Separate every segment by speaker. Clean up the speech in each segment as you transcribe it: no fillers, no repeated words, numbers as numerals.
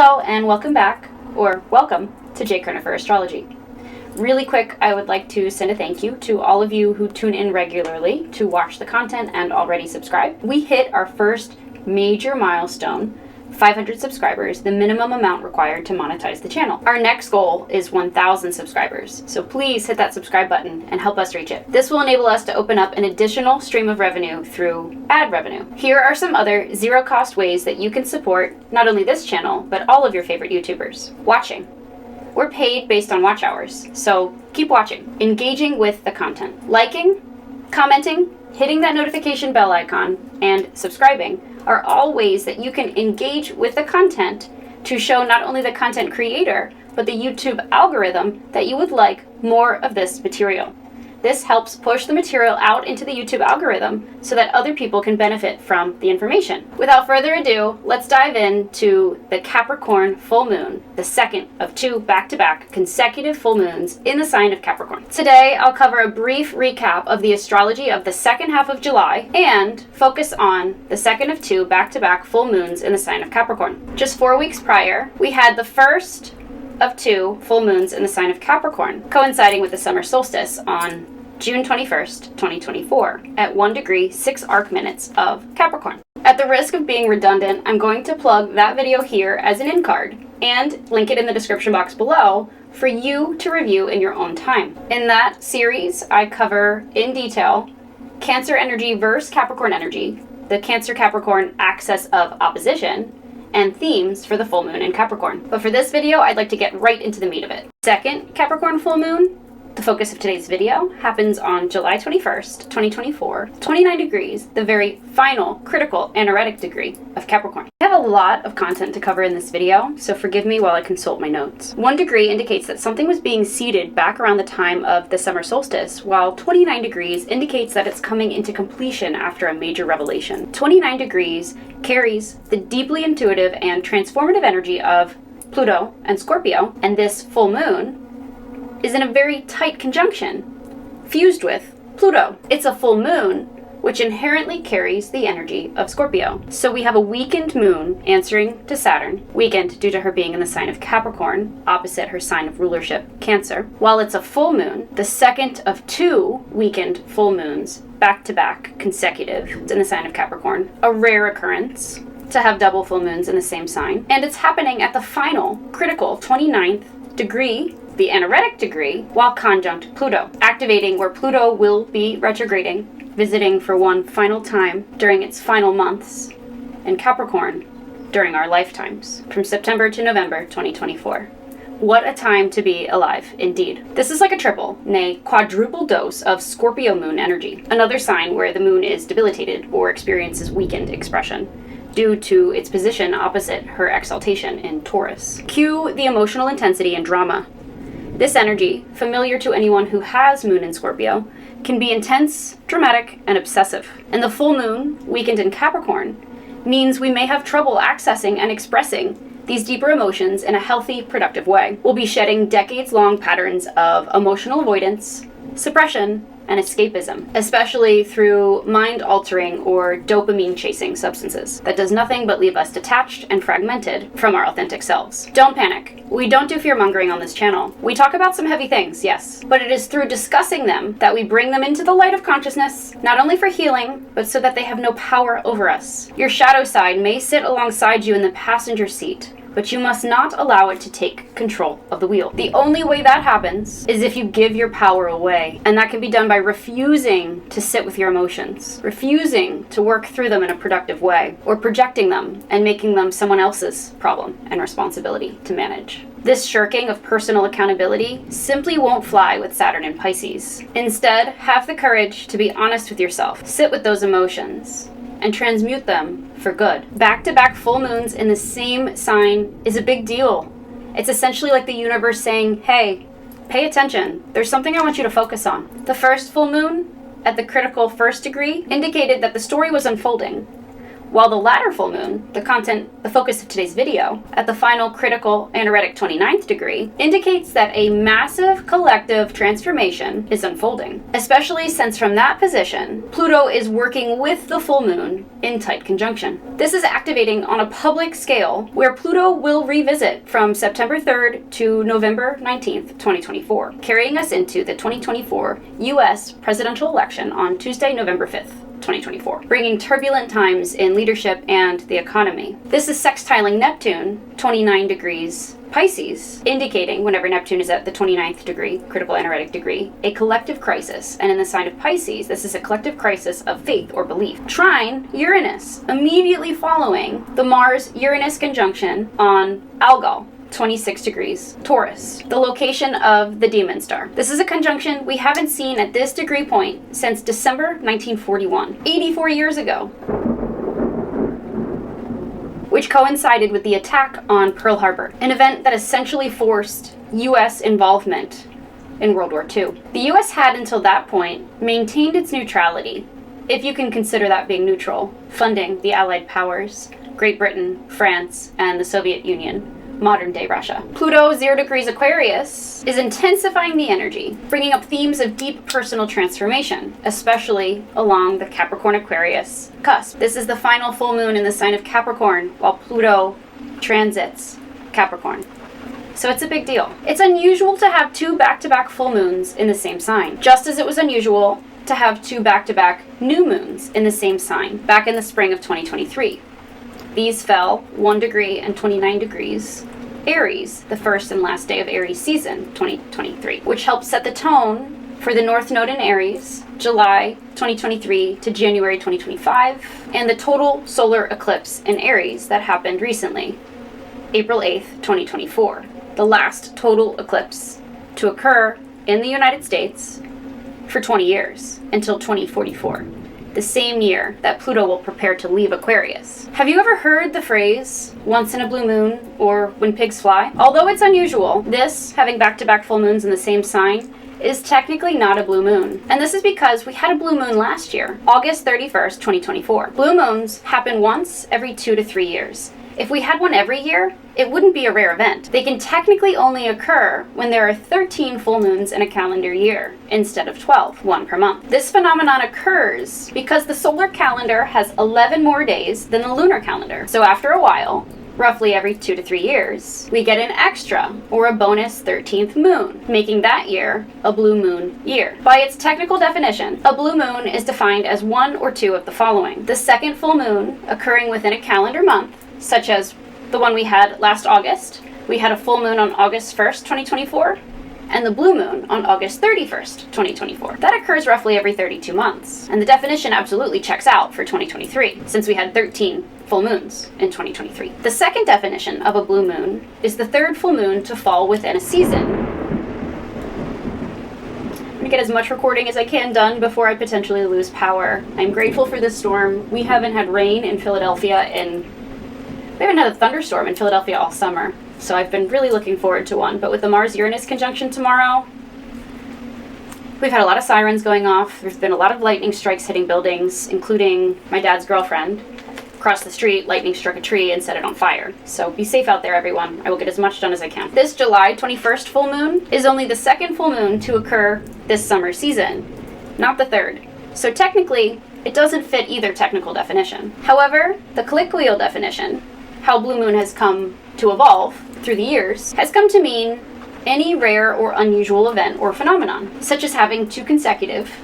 Speaker 1: Hello and welcome back, or welcome to J. for Astrology. Really quick, I would like to send a thank you to all of you who tune in regularly to watch the content and already subscribe. We hit our first major milestone, 500 subscribers, the minimum amount required to monetize the channel. Our next goal is 1,000 subscribers, so please hit that subscribe button and help us reach it. This will enable us to open up an additional stream of revenue through ad revenue. Here are some other zero-cost ways that you can support not only this channel, but all of your favorite YouTubers. Watching. We're paid based on watch hours, so keep watching. Engaging with the content. Liking, commenting, hitting that notification bell icon, and subscribing are all ways that you can engage with the content to show not only the content creator, but the YouTube algorithm that you would like more of this material. This helps push the material out into the YouTube algorithm so that other people can benefit from the information. Without further ado, let's dive into the Capricorn Full Moon, the second of two back-to-back consecutive full moons in the sign of Capricorn. Today, I'll cover a brief recap of the astrology of the second half of July and focus on the second of two back-to-back full moons in the sign of Capricorn. Just 4 weeks prior, we had the first of two full moons in the sign of Capricorn, coinciding with the summer solstice on June 21st, 2024, at 1 degree 6 arc minutes of Capricorn. At the risk of being redundant, I'm going to plug that video here as an in card and link it in the description box below for you to review in your own time. In that series, I cover in detail Cancer energy versus Capricorn energy, the Cancer-Capricorn axis of opposition, and themes for the full moon in Capricorn. But for this video, I'd like to get right into the meat of it. Second Capricorn full moon, the focus of today's video, happens on July 21st, 2024, 29 degrees, the very final critical anaretic degree of Capricorn. I have a lot of content to cover in this video, so forgive me while I consult my notes. 1 degree indicates that something was being seeded back around the time of the summer solstice, while 29 degrees indicates that it's coming into completion after a major revelation. 29 degrees carries the deeply intuitive and transformative energy of Pluto and Scorpio, and this full moon is in a very tight conjunction, fused with Pluto. It's a full moon, which inherently carries the energy of Scorpio. So we have a weakened moon answering to Saturn, weakened due to her being in the sign of Capricorn, opposite her sign of rulership, Cancer. While it's a full moon, the second of two weakened full moons, back-to-back consecutive, in the sign of Capricorn, a rare occurrence to have double full moons in the same sign. And it's happening at the final, critical 29th degree, the anaretic degree, while conjunct Pluto, activating where Pluto will be retrograding, visiting for one final time during its final months, and Capricorn during our lifetimes, from September to November 2024. What a time to be alive, indeed. This is like a triple, nay, quadruple dose of Scorpio moon energy, another sign where the moon is debilitated or experiences weakened expression due to its position opposite her exaltation in Taurus. Cue the emotional intensity and drama. This energy, familiar to anyone who has moon in Scorpio, can be intense, dramatic, and obsessive. And the full moon, weakened in Capricorn, means we may have trouble accessing and expressing these deeper emotions in a healthy, productive way. We'll be shedding decades-long patterns of emotional avoidance, suppression, and escapism, especially through mind-altering or dopamine-chasing substances. That does nothing but leave us detached and fragmented from our authentic selves. Don't panic. We don't do fear-mongering on this channel. We talk about some heavy things, yes, but it is through discussing them that we bring them into the light of consciousness, not only for healing, but so that they have no power over us. Your shadow side may sit alongside you in the passenger seat, but you must not allow it to take control of the wheel. The only way that happens is if you give your power away, and that can be done by refusing to sit with your emotions, refusing to work through them in a productive way, or projecting them and making them someone else's problem and responsibility to manage. This shirking of personal accountability simply won't fly with Saturn in Pisces. Instead, have the courage to be honest with yourself, sit with those emotions, and transmute them for good. Back-to-back full moons in the same sign is a big deal. It's essentially like the universe saying, hey, pay attention. There's something I want you to focus on. The first full moon, at the critical first degree, indicated that the story was unfolding, while the latter full moon, the focus of today's video, at the final critical aneretic 29th degree, indicates that a massive collective transformation is unfolding, especially since from that position, Pluto is working with the full moon in tight conjunction. This is activating on a public scale where Pluto will revisit from September 3rd to November 19th, 2024, carrying us into the 2024 US presidential election on Tuesday, November 5th. 2024, bringing turbulent times in leadership and the economy. This is sextiling Neptune, 29 degrees Pisces, indicating whenever Neptune is at the 29th degree, critical aneretic degree, a collective crisis. And in the sign of Pisces, this is a collective crisis of faith or belief. Trine Uranus, immediately following the Mars-Uranus conjunction on Algol, 26 degrees Taurus, the location of the demon star. This is a conjunction we haven't seen at this degree point since December 1941, 84 years ago, which coincided with the attack on Pearl Harbor, an event that essentially forced US involvement in World War II. The US had until that point maintained its neutrality, if you can consider that being neutral, funding the Allied powers, Great Britain, France, and the Soviet Union, modern-day Russia. Pluto, 0 degrees Aquarius, is intensifying the energy, bringing up themes of deep personal transformation, especially along the Capricorn Aquarius cusp. This is the final full moon in the sign of Capricorn, while Pluto transits Capricorn. So it's a big deal. It's unusual to have 2 back-to-back full moons in the same sign, just as it was unusual to have 2 back-to-back new moons in the same sign back in the spring of 2023. These fell 1 degree and 29 degrees Aries, the first and last day of Aries season 2023, which helps set the tone for the North Node in Aries, July 2023 to January 2025, and the total solar eclipse in Aries that happened recently, April 8th, 2024, the last total eclipse to occur in the United States for 20 years, until 2044. The same year that Pluto will prepare to leave Aquarius. Have you ever heard the phrase, once in a blue moon, or when pigs fly? Although it's unusual, this, having back-to-back full moons in the same sign, is technically not a blue moon. And this is because we had a blue moon last year, August 31st, 2024. Blue moons happen once every 2 to 3 years. If we had one every year, it wouldn't be a rare event. They can technically only occur when there are 13 full moons in a calendar year, instead of 12, 1 per month. This phenomenon occurs because the solar calendar has 11 more days than the lunar calendar. So after a while, roughly every 2 to 3 years, we get an extra, or a bonus 13th moon, making that year a blue moon year. By its technical definition, a blue moon is defined as 1 or 2 of the following: the second full moon occurring within a calendar month, such as the one we had last August. We had a full moon on August 1st, 2024, and the blue moon on August 31st, 2024. That occurs roughly every 32 months. And the definition absolutely checks out for 2023, since we had 13 full moons in 2023. The second definition of a blue moon is the third full moon to fall within a season. I'm gonna get as much recording as I can done before I potentially lose power. I'm grateful for this storm. We haven't had rain in Philadelphia we haven't had a thunderstorm in Philadelphia all summer, so I've been really looking forward to one. But with the Mars-Uranus conjunction tomorrow, we've had a lot of sirens going off. There's been a lot of lightning strikes hitting buildings, including my dad's girlfriend. Across the street, lightning struck a tree and set it on fire. So be safe out there, everyone. I will get as much done as I can. This July 21st full moon is only the second full moon to occur this summer season, not the third. So technically, it doesn't fit either technical definition. However, the colloquial definition, how blue moon has come to evolve through the years, has come to mean any rare or unusual event or phenomenon, such as having 2 consecutive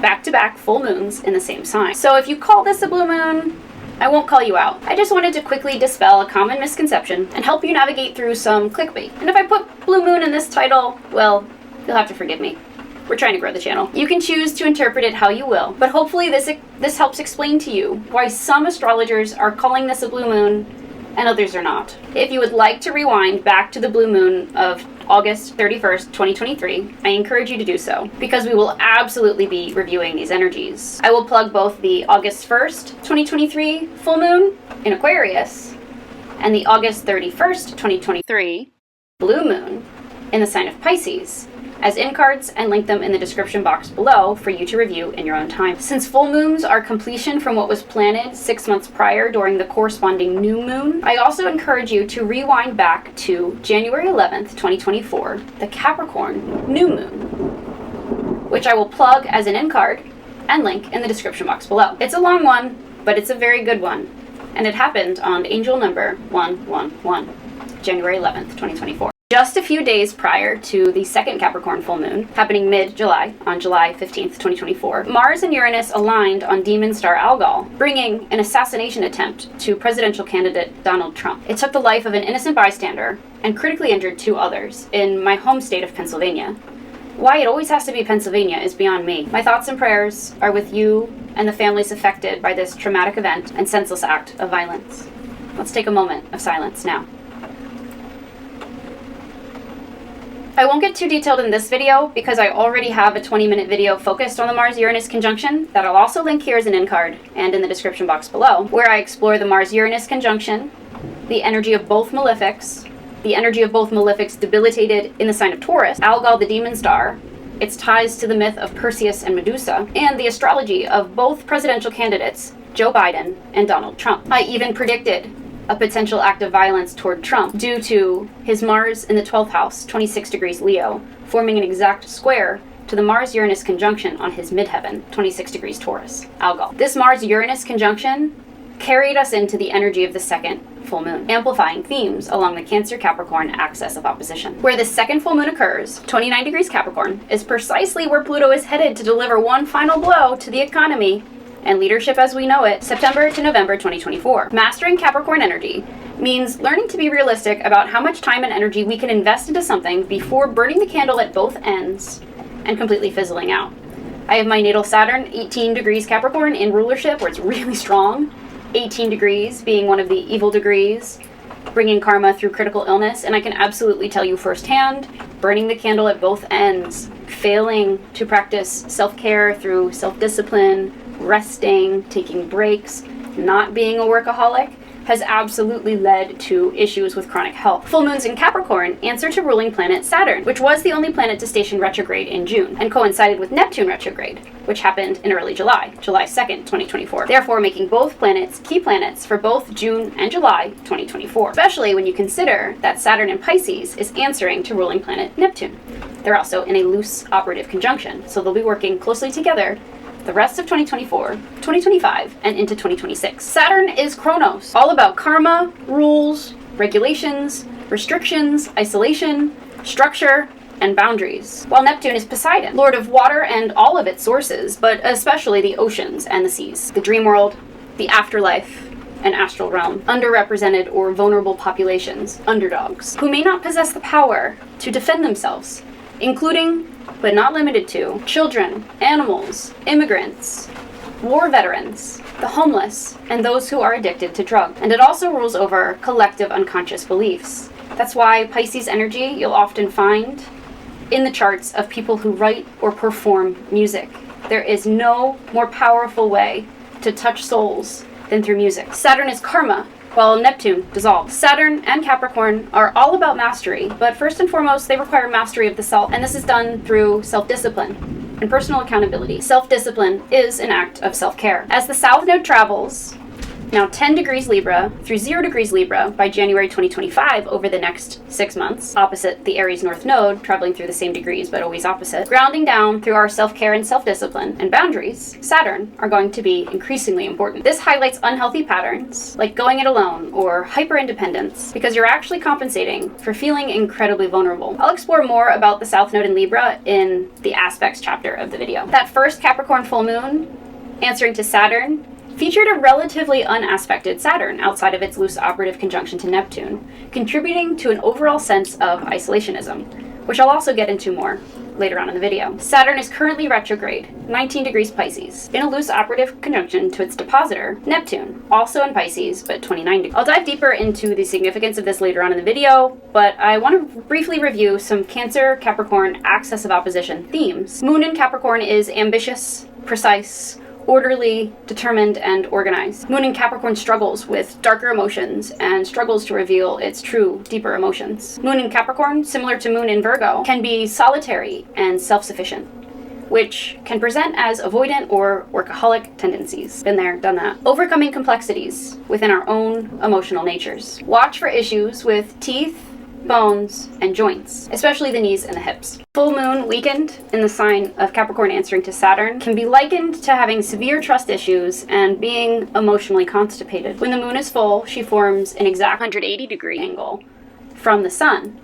Speaker 1: back-to-back full moons in the same sign. So if you call this a blue moon, I won't call you out. I just wanted to quickly dispel a common misconception and help you navigate through some clickbait. And if I put blue moon in this title, well, you'll have to forgive me. We're trying to grow the channel. You can choose to interpret it how you will, but hopefully this helps explain to you why some astrologers are calling this a blue moon and others are not. If you would like to rewind back to the blue moon of August 31st, 2023, I encourage you to do so, because we will absolutely be reviewing these energies. I will plug both the August 1st, 2023 full moon in Aquarius and the August 31st, 2023 blue moon in the sign of Pisces, as in cards and link them in the description box below for you to review in your own time. Since full moons are completion from what was planted 6 months prior during the corresponding new moon, I also encourage you to rewind back to January 11th, 2024, the Capricorn new moon, which I will plug as an in card and link in the description box below. It's a long one, but it's a very good one, and it happened on angel number 111, January 11th, 2024. Just a few days prior to the second Capricorn full moon, happening mid-July, on July 15th, 2024, Mars and Uranus aligned on demon star Algol, bringing an assassination attempt to presidential candidate Donald Trump. It took the life of an innocent bystander and critically injured 2 others in my home state of Pennsylvania. Why it always has to be Pennsylvania is beyond me. My thoughts and prayers are with you and the families affected by this traumatic event and senseless act of violence. Let's take a moment of silence now. I won't get too detailed in this video because I already have a 20-minute video focused on the Mars-Uranus conjunction that I'll also link here as an in card and in the description box below, where I explore the Mars-Uranus conjunction, the energy of both malefics, the energy of both malefics debilitated in the sign of Taurus, Algol the demon star, its ties to the myth of Perseus and Medusa, and the astrology of both presidential candidates, Joe Biden and Donald Trump. I even predicted a potential act of violence toward Trump due to his Mars in the 12th house, 26 degrees Leo, forming an exact square to the Mars-Uranus conjunction on his midheaven, 26 degrees Taurus, Algol. This Mars-Uranus conjunction carried us into the energy of the second full moon, amplifying themes along the Cancer-Capricorn axis of opposition. Where the second full moon occurs, 29 degrees Capricorn, is precisely where Pluto is headed to deliver one final blow to the economy and leadership as we know it, September to November 2024. Mastering Capricorn energy means learning to be realistic about how much time and energy we can invest into something before burning the candle at both ends and completely fizzling out. I have my natal Saturn, 18 degrees Capricorn, in rulership, where it's really strong, 18 degrees being one of the evil degrees, bringing karma through critical illness, and I can absolutely tell you firsthand, burning the candle at both ends, failing to practice self-care through self-discipline, resting, taking breaks, not being a workaholic, has absolutely led to issues with chronic health. Full moons in Capricorn answer to ruling planet Saturn, which was the only planet to station retrograde in June, and coincided with Neptune retrograde, which happened in early July, July 2nd, 2024, therefore making both planets key planets for both June and July 2024, especially when you consider that Saturn in Pisces is answering to ruling planet Neptune. They're also in a loose operative conjunction, so they'll be working closely together the rest of 2024, 2025, and into 2026. Saturn is Chronos, all about karma, rules, regulations, restrictions, isolation, structure, and boundaries. While Neptune is Poseidon, lord of water and all of its sources, but especially the oceans and the seas, the dream world, the afterlife, and astral realm, underrepresented or vulnerable populations, underdogs, who may not possess the power to defend themselves, including but not limited to children, animals, immigrants, war veterans, the homeless, and those who are addicted to drugs. And it also rules over collective unconscious beliefs. That's why Pisces energy you'll often find in the charts of people who write or perform music. There is no more powerful way to touch souls than through music. Saturn is karma, while Neptune dissolves. Saturn and Capricorn are all about mastery, but first and foremost, they require mastery of the self, and this is done through self-discipline and personal accountability. Self-discipline is an act of self-care. As the South Node travels, now 10 degrees Libra through 0 degrees Libra by January 2025 over the next 6 months, opposite the Aries North Node, traveling through the same degrees but always opposite, grounding down through our self-care and self-discipline and boundaries, Saturn, are going to be increasingly important. This highlights unhealthy patterns like going it alone or hyper-independence because you're actually compensating for feeling incredibly vulnerable. I'll explore more about the South Node in Libra in the aspects chapter of the video. That first Capricorn full moon, answering to Saturn, featured a relatively unaspected Saturn outside of its loose operative conjunction to Neptune, contributing to an overall sense of isolationism, which I'll also get into more later on in the video. Saturn is currently retrograde, 19 degrees Pisces, in a loose operative conjunction to its depositor, Neptune, also in Pisces, but 29 degrees. I'll dive deeper into the significance of this later on in the video, but I want to briefly review some Cancer-Capricorn axis of opposition themes. Moon in Capricorn is ambitious, precise, orderly, determined, and organized. Moon in Capricorn struggles with darker emotions and struggles to reveal its true, deeper emotions. Moon in Capricorn, similar to Moon in Virgo, can be solitary and self-sufficient, which can present as avoidant or workaholic tendencies. Been there, done that. Overcoming complexities within our own emotional natures. Watch for issues with teeth, bones, and joints, especially the knees and the hips. Full moon weakened in the sign of Capricorn answering to Saturn can be likened to having severe trust issues and being emotionally constipated. When the moon is full, she forms an exact 180-degree angle from the sun,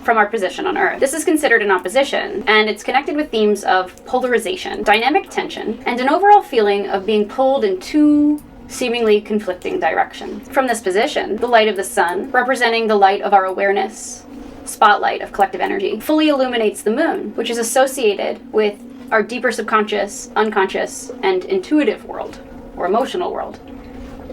Speaker 1: from our position on Earth. This is considered an opposition, and it's connected with themes of polarization, dynamic tension, and an overall feeling of being pulled in two seemingly conflicting directions. From this position, the light of the sun, representing the light of our awareness, spotlight of collective energy, fully illuminates the moon, which is associated with our deeper subconscious, unconscious, and intuitive world, or emotional world.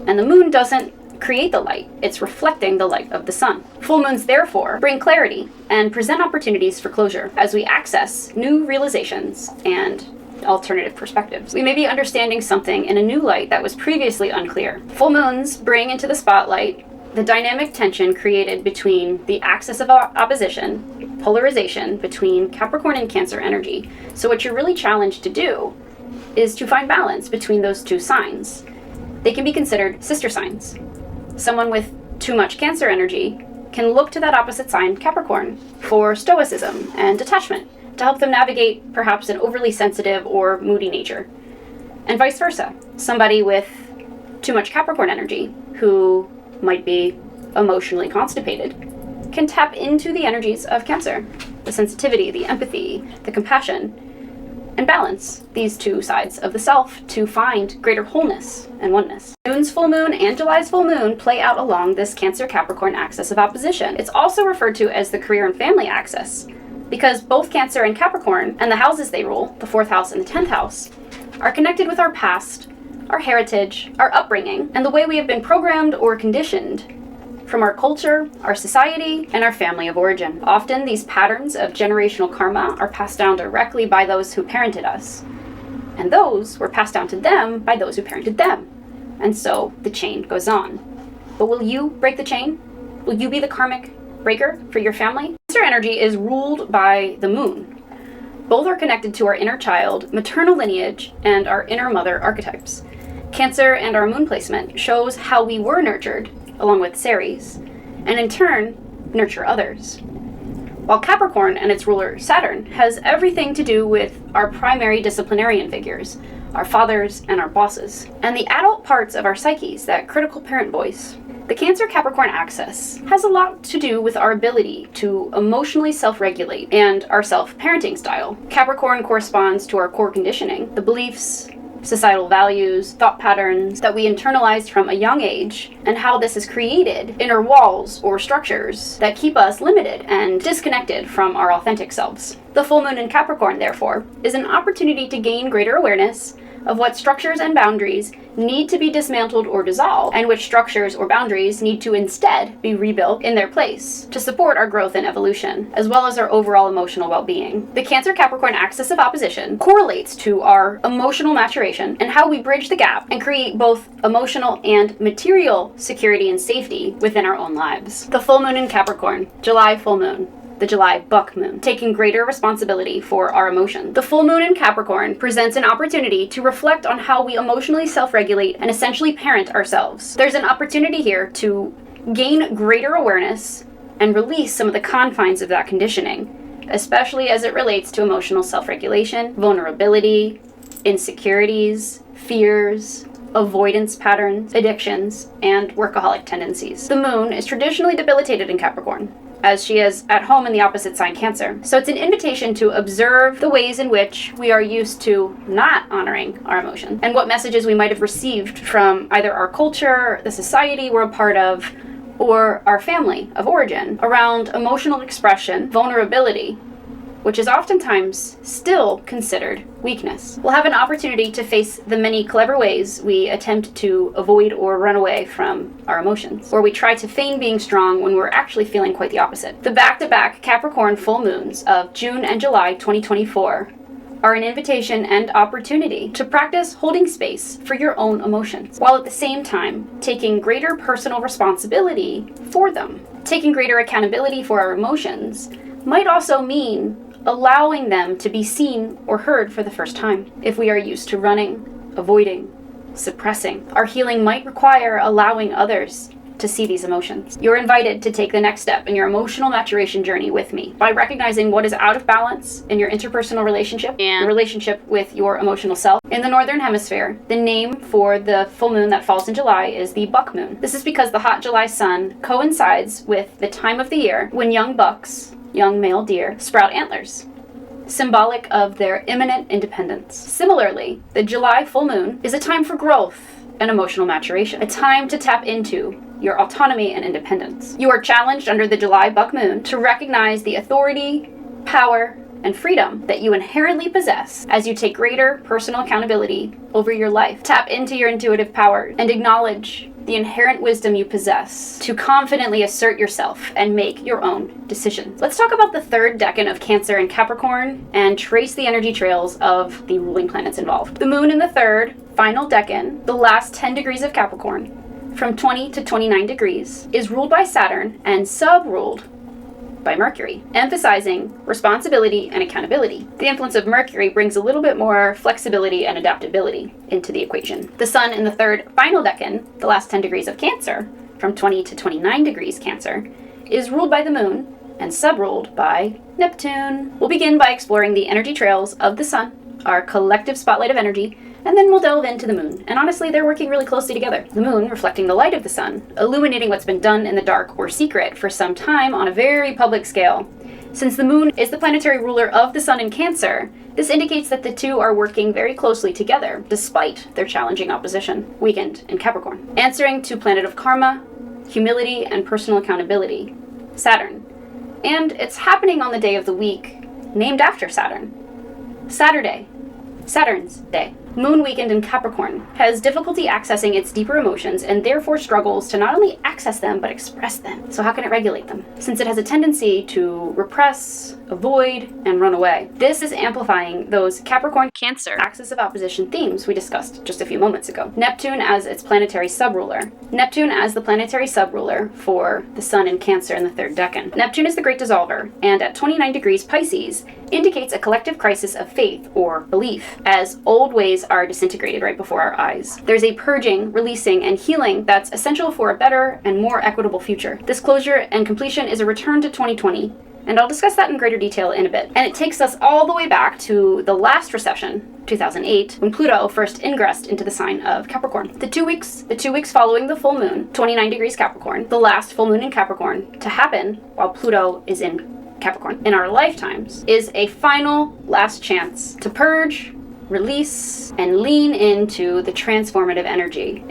Speaker 1: And the moon doesn't create the light, it's reflecting the light of the sun. Full moons, therefore, bring clarity and present opportunities for closure as we access new realizations and alternative perspectives. We may be understanding something in a new light that was previously unclear. Full moons bring into the spotlight the dynamic tension created between the axis of opposition, polarization between Capricorn and Cancer energy. So what you're really challenged to do is to find balance between those two signs. They can be considered sister signs. Someone with too much Cancer energy can look to that opposite sign, Capricorn, for stoicism and detachment, to help them navigate perhaps an overly sensitive or moody nature. And vice versa. Somebody with too much Capricorn energy, who might be emotionally constipated, can tap into the energies of Cancer, the sensitivity, the empathy, the compassion, and balance these two sides of the self to find greater wholeness and oneness. June's full moon and July's full moon play out along this Cancer-Capricorn axis of opposition. It's also referred to as the career and family axis, because both Cancer and Capricorn, and the houses they rule, the 4th house and the 10th house, are connected with our past, our heritage, our upbringing, and the way we have been programmed or conditioned from our culture, our society, and our family of origin. Often, these patterns of generational karma are passed down directly by those who parented us, and those were passed down to them by those who parented them. And so, the chain goes on. But will you break the chain? Will you be the karmic breaker for your family? Cancer energy is ruled by the moon. Both are connected to our inner child, maternal lineage, and our inner mother archetypes. Cancer and our moon placement shows how we were nurtured, along with Ceres, and in turn, nurture others. While Capricorn and its ruler Saturn has everything to do with our primary disciplinarian figures, our fathers and our bosses, and the adult parts of our psyches, that critical parent voice. The Cancer-Capricorn axis has a lot to do with our ability to emotionally self-regulate and our self-parenting style. Capricorn corresponds to our core conditioning, the beliefs, societal values, thought patterns that we internalized from a young age, and how this has created inner walls or structures that keep us limited and disconnected from our authentic selves. The full moon in Capricorn, therefore, is an opportunity to gain greater awareness of what structures and boundaries need to be dismantled or dissolved, and which structures or boundaries need to instead be rebuilt in their place to support our growth and evolution, as well as our overall emotional well-being. The Cancer-Capricorn axis of opposition correlates to our emotional maturation and how we bridge the gap and create both emotional and material security and safety within our own lives. The full moon in Capricorn, July full moon. The July buck moon, taking greater responsibility for our emotions. The full moon in Capricorn presents an opportunity to reflect on how we emotionally self-regulate and essentially parent ourselves. There's an opportunity here to gain greater awareness and release some of the confines of that conditioning, especially as it relates to emotional self-regulation, vulnerability, insecurities, fears, avoidance patterns, addictions, and workaholic tendencies. The moon is traditionally debilitated in Capricorn, as she is at home in the opposite sign Cancer. So it's an invitation to observe the ways in which we are used to not honoring our emotions, and what messages we might have received from either our culture, the society we're a part of, or our family of origin around emotional expression, vulnerability, which is oftentimes still considered weakness. We'll have an opportunity to face the many clever ways we attempt to avoid or run away from our emotions, or we try to feign being strong when we're actually feeling quite the opposite. The back-to-back Capricorn full moons of June and July 2024 are an invitation and opportunity to practice holding space for your own emotions, while at the same time taking greater personal responsibility for them. Taking greater accountability for our emotions might also mean allowing them to be seen or heard for the first time. If we are used to running, avoiding, suppressing, our healing might require allowing others to see these emotions. You're invited to take the next step in your emotional maturation journey with me by recognizing what is out of balance in your interpersonal relationship and the relationship with your emotional self. In the Northern Hemisphere, the name for the full moon that falls in July is the buck moon. This is because the hot July sun coincides with the time of the year when young bucks, young male deer, sprout antlers, symbolic of their imminent independence. Similarly, the July full moon is a time for growth and emotional maturation, a time to tap into your autonomy and independence. You are challenged under the July buck moon to recognize the authority, power, and freedom that you inherently possess as you take greater personal accountability over your life. Tap into your intuitive power and acknowledge the inherent wisdom you possess to confidently assert yourself and make your own decisions. Let's talk about the third decan of Cancer and Capricorn and trace the energy trails of the ruling planets involved. The moon in the third, final decan, the last 10 degrees of Capricorn, from 20 to 29 degrees, is ruled by Saturn and sub-ruled by Mercury, emphasizing responsibility and accountability. The influence of Mercury brings a little bit more flexibility and adaptability into the equation. The sun in the third final decan, the last 10 degrees of Cancer, from 20 to 29 degrees Cancer, is ruled by the moon and sub-ruled by Neptune. We'll begin by exploring the energy trails of the sun, our collective spotlight of energy, and then we'll delve into the moon. And honestly, they're working really closely together. The moon reflecting the light of the sun, illuminating what's been done in the dark or secret for some time on a very public scale. Since the moon is the planetary ruler of the sun in Cancer, this indicates that the two are working very closely together, despite their challenging opposition, weakened in Capricorn. Answering to planet of karma, humility, and personal accountability, Saturn. And it's happening on the day of the week named after Saturn. Saturday, Saturn's day. Moon weakened in Capricorn has difficulty accessing its deeper emotions and therefore struggles to not only access them but express them. So how can it regulate them? Since it has a tendency to repress, avoid, and run away. This is amplifying those Capricorn-Cancer axis of opposition themes we discussed just a few moments ago. Neptune as its planetary subruler. Neptune as the planetary subruler for the sun in Cancer in the third decan. Neptune is the great dissolver, and at 29 degrees Pisces indicates a collective crisis of faith or belief as old ways are disintegrated right before our eyes. There's a purging, releasing, and healing that's essential for a better and more equitable future. This closure and completion is a return to 2020, and I'll discuss that in greater detail in a bit. And it takes us all the way back to the last recession, 2008, when Pluto first ingressed into the sign of Capricorn. The two weeks following the full moon, 29 degrees Capricorn, the last full moon in Capricorn, to happen while Pluto is in Capricorn in our lifetimes, is a final last chance to purge, release, and lean into its transformative energy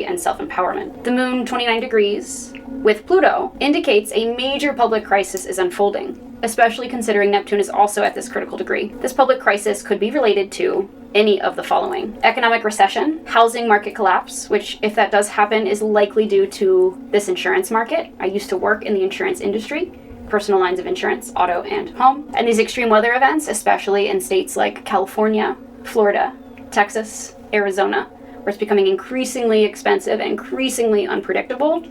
Speaker 1: and self-empowerment. The moon, 29 degrees, with Pluto, indicates a major public crisis is unfolding, especially considering Neptune is also at this critical degree. This public crisis could be related to any of the following: economic recession, housing market collapse, which if that does happen is likely due to this insurance market. I used to work in the insurance industry, personal lines of insurance, auto, and home. And these extreme weather events, especially in states like California, Florida, Texas, Arizona, where it's becoming increasingly expensive and increasingly unpredictable,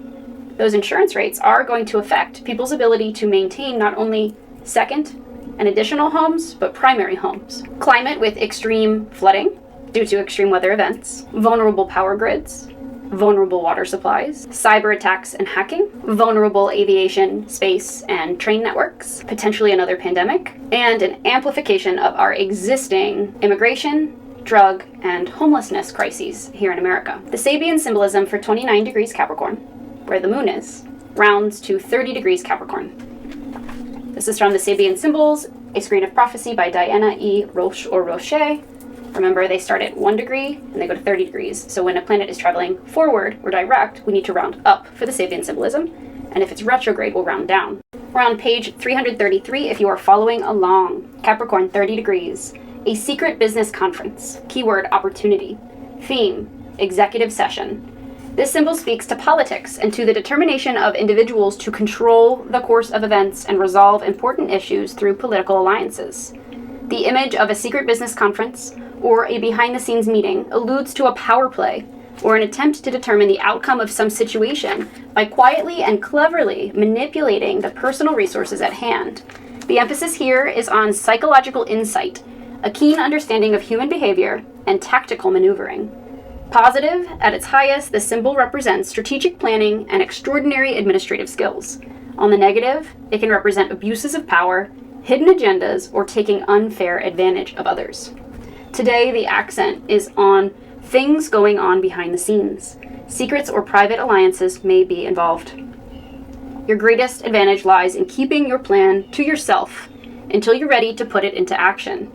Speaker 1: those insurance rates are going to affect people's ability to maintain not only second and additional homes, but primary homes. Climate with extreme flooding due to extreme weather events, vulnerable power grids, vulnerable water supplies, cyber attacks and hacking, vulnerable aviation, space, and train networks, potentially another pandemic, and an amplification of our existing immigration, drug, and homelessness crises here in America. The Sabian symbolism for 29 degrees Capricorn, where the moon is, rounds to 30 degrees Capricorn. This is from the Sabian Symbols, a screen of prophecy by Diana E. Roche or Roche. Remember, they start at 1 degree and they go to 30 degrees. So when a planet is traveling forward or direct, we need to round up for the Sabian symbolism. And if it's retrograde, we'll round down. We're on page 333 if you are following along. Capricorn, 30 degrees. A secret business conference. Keyword, opportunity. Theme, executive session. This symbol speaks to politics and to the determination of individuals to control the course of events and resolve important issues through political alliances. The image of a secret business conference or a behind-the-scenes meeting alludes to a power play or an attempt to determine the outcome of some situation by quietly and cleverly manipulating the personal resources at hand. The emphasis here is on psychological insight, a keen understanding of human behavior, and tactical maneuvering. Positive, at its highest, the symbol represents strategic planning and extraordinary administrative skills. On the negative, it can represent abuses of power, hidden agendas, or taking unfair advantage of others. Today, the accent is on things going on behind the scenes. Secrets or private alliances may be involved. Your greatest advantage lies in keeping your plan to yourself until you're ready to put it into action.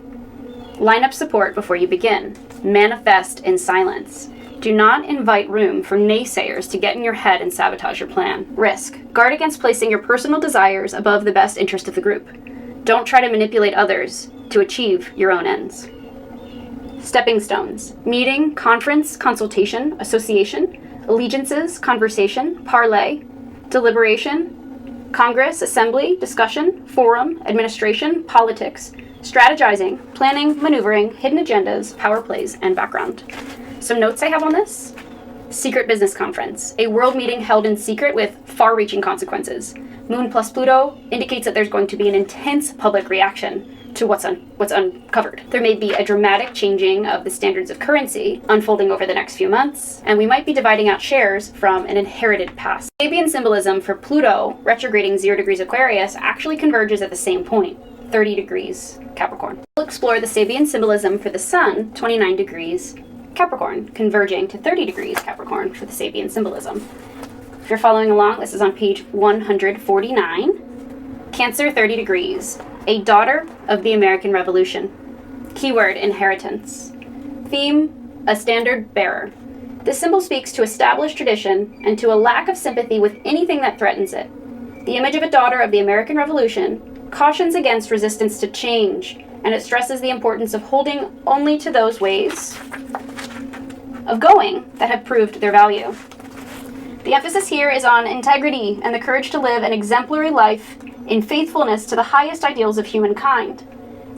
Speaker 1: Line up support before you begin. Manifest in silence. Do not invite room for naysayers to get in your head and sabotage your plan. Risk. Guard against placing your personal desires above the best interest of the group. Don't try to manipulate others to achieve your own ends. Stepping stones. Meeting, conference, consultation, association, allegiances, conversation, parlay, deliberation, congress, assembly, discussion, forum, administration, politics, strategizing, planning, maneuvering, hidden agendas, power plays, and background. Some notes I have on this. Secret business conference. A world meeting held in secret with far-reaching consequences. Moon plus Pluto indicates that there's going to be an intense public reaction to what's uncovered. There may be a dramatic changing of the standards of currency unfolding over the next few months, and we might be dividing out shares from an inherited past. Sabian symbolism for Pluto retrograding 0 degrees Aquarius actually converges at the same point, 30 degrees Capricorn. We'll explore the Sabian symbolism for the Sun, 29 degrees Capricorn, converging to 30 degrees Capricorn for the Sabian symbolism. If you're following along, this is on page 149. Cancer, 30 degrees. A daughter of the American Revolution. Keyword, inheritance. Theme, a standard bearer. This symbol speaks to established tradition and to a lack of sympathy with anything that threatens it. The image of a daughter of the American Revolution cautions against resistance to change, and it stresses the importance of holding only to those ways of going that have proved their value. The emphasis here is on integrity and the courage to live an exemplary life in faithfulness to the highest ideals of humankind.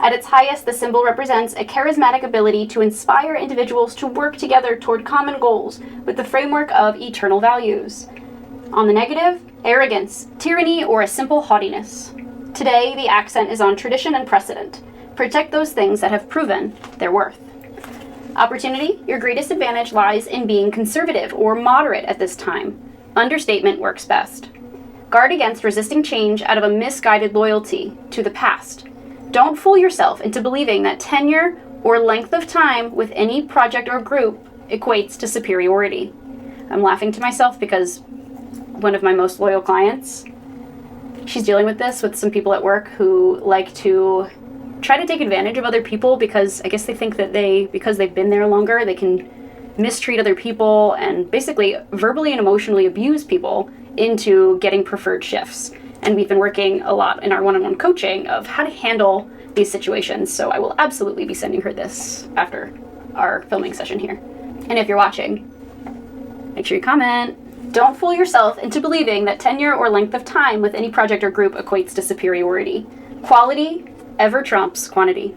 Speaker 1: At its highest, the symbol represents a charismatic ability to inspire individuals to work together toward common goals with the framework of eternal values. On the negative, arrogance, tyranny, or a simple haughtiness. Today, the accent is on tradition and precedent. Protect those things that have proven their worth. Opportunity, your greatest advantage lies in being conservative or moderate at this time. Understatement works best. Guard against resisting change out of a misguided loyalty to the past. Don't fool yourself into believing that tenure or length of time with any project or group equates to superiority. I'm laughing to myself because one of my most loyal clients, she's dealing with this with some people at work who like to try to take advantage of other people because I guess they think that because they've been there longer, they can mistreat other people and basically verbally and emotionally abuse people into getting preferred shifts. And we've been working a lot in our one-on-one coaching of how to handle these situations. So I will absolutely be sending her this after our filming session here. And if you're watching, make sure you comment. Don't fool yourself into believing that tenure or length of time with any project or group equates to superiority. Quality ever trumps quantity.